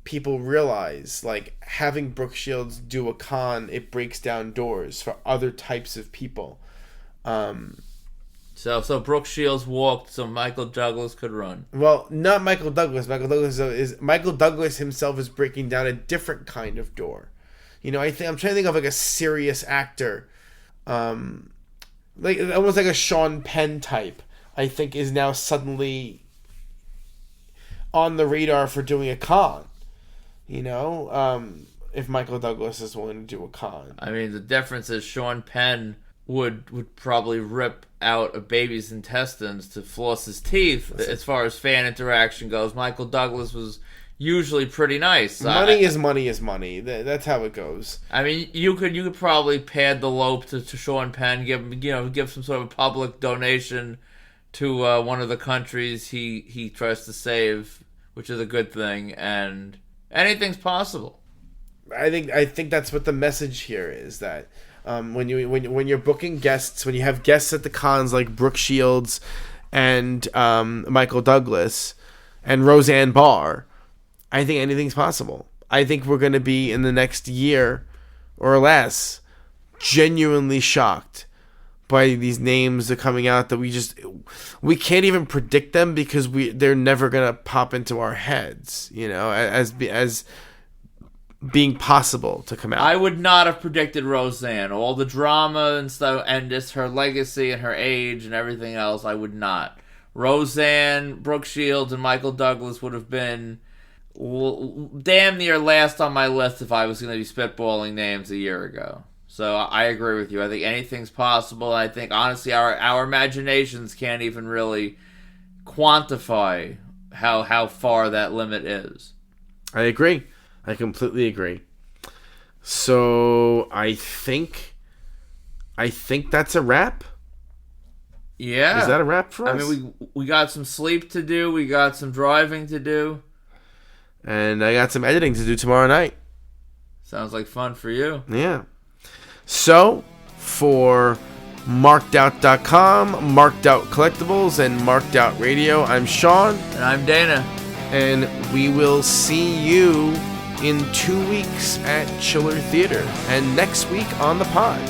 people realize, like, having Brooke Shields do a con, it breaks down doors for other types of people. So Brooke Shields walked so Michael Douglas could run. Well, not Michael Douglas. Michael Douglas himself is breaking down a different kind of door. I'm trying to think of like a serious actor, like almost like a Sean Penn type. I think is now suddenly on the radar for doing a con. If Michael Douglas is willing to do a con. I mean, the difference is Sean Penn would probably rip out a baby's intestines to floss his teeth. As far as fan interaction goes, Michael Douglas was usually pretty nice. Money is money. That's how it goes. I mean, you could probably pad the lope to Sean Penn, give some sort of public donation to one of the countries he tries to save, which is a good thing, and anything's possible. I think that's what the message here is, that when you're booking guests, when you have guests at the cons like Brooke Shields and Michael Douglas and Roseanne Barr, I think anything's possible. I think we're going to be, in the next year or less, genuinely shocked by these names that are coming out that we can't even predict them because they're never going to pop into our heads, as being possible to come out. I would not have predicted Roseanne. All the drama and stuff, and just her legacy and her age and everything else, I would not. Roseanne, Brooke Shields, and Michael Douglas would have been damn near last on my list if I was going to be spitballing names a year ago. So I agree with you. I think anything's possible. I think, honestly, our imaginations can't even really quantify how far that limit is. I agree. I completely agree. So I think that's a wrap. Yeah. Is that a wrap for us? I mean, we got some sleep to do. We got some driving to do. And I got some editing to do tomorrow night. Sounds like fun for you. Yeah. So, for markedout.com, Marked Out Collectibles, and Marked Out Radio, I'm Sean. And I'm Dana. And we will see you in 2 weeks at Chiller Theater and next week on the pod.